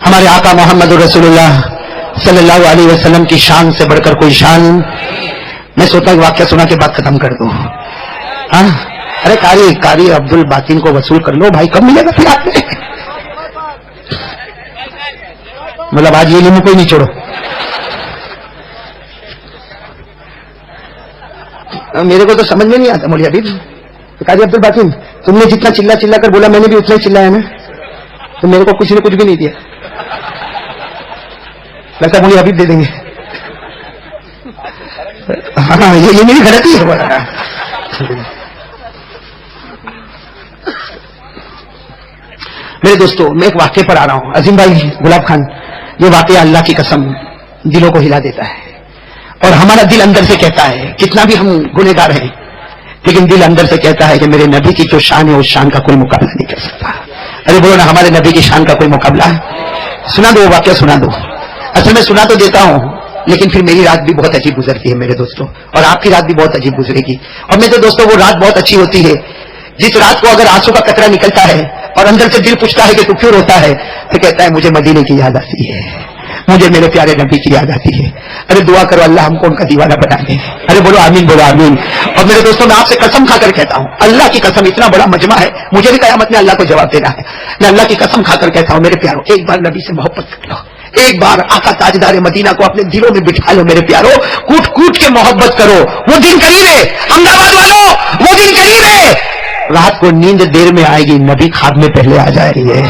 ہمارے آقا محمد رسول اللہ صلی اللہ علیہ وسلم کی شان سے بڑھ کر کوئی شان. میں سوچتا ہوں واقعہ سنا کے بعد ختم کر دوں. ہاں ارے قاری عبد الباطن کو وصول کر لو بھائی, کب ملے گا پھر آپ میں, مطلب آج یہ لیمو کوئی نہیں چھوڑو. میرے کو تو سمجھ میں نہیں آتا مولوی حبیب. قاری عبد الباطن تم نے جتنا چلا کر بولا میں نے بھی اتنا ہی چلایا نا, تو میرے کو کسی نے کچھ بھی نہیں دیا. لگتا مولوی حبیب دے دیں گے. ہاں یہ میری غلطی ہے. میرے دوستو میں ایک واقعے پر آ رہا ہوں. عظیم بھائی گلاب خان, یہ واقعہ اللہ کی قسم دلوں کو ہلا دیتا ہے, اور ہمارا دل اندر سے کہتا ہے, کتنا بھی ہم گنہگار ہیں لیکن دل اندر سے کہتا ہے کہ میرے نبی کی جو شان ہے اس شان کا کوئی مقابلہ نہیں کر سکتا. ارے بولو نا, ہمارے نبی کی شان کا کوئی مقابلہ ہے؟ سنا دو وہ واقعہ, سنا دو. اصل میں سنا تو دیتا ہوں لیکن پھر میری رات بھی بہت عجیب گزرتی ہے میرے دوستوں, اور آپ کی رات بھی بہت عجیب گزرے گی. اور میرے دوستوں وہ رات بہت اچھی ہوتی ہے جس رات کو اگر آنسو کا قطرہ نکلتا ہے اور اندر سے دل پوچھتا ہے کہ تو کیوں روتا ہے, تو کہتا ہے مجھے مدینے کی یاد آتی ہے, مجھے میرے پیارے نبی کی یاد آتی ہے. ارے دعا کرو اللہ ہم کو ان کا دیوانہ بنا دے. ارے بولو آمین, بولو آمین. اور میرے دوستوں میں آپ سے قسم کھا کر کہتا ہوں, اللہ کی قسم, اتنا بڑا مجمع ہے, مجھے بھی قیامت میں اللہ کو جواب دینا ہے. میں اللہ کی قسم کھا کر کہتا ہوں میرے پیاروں, ایک بار نبی سے محبت کر لو, ایک بار آقا تاجدار مدینہ کو اپنے دلوں میں بٹھا لو میرے پیاروں, کوٹ کوٹ کے محبت کرو. وہ دن قریب ہے احمد آباد والوں, وہ دن قریب ہے. رات کو نیند دیر میں آئے گی, نبی خواب میں پہلے آ جائے گی.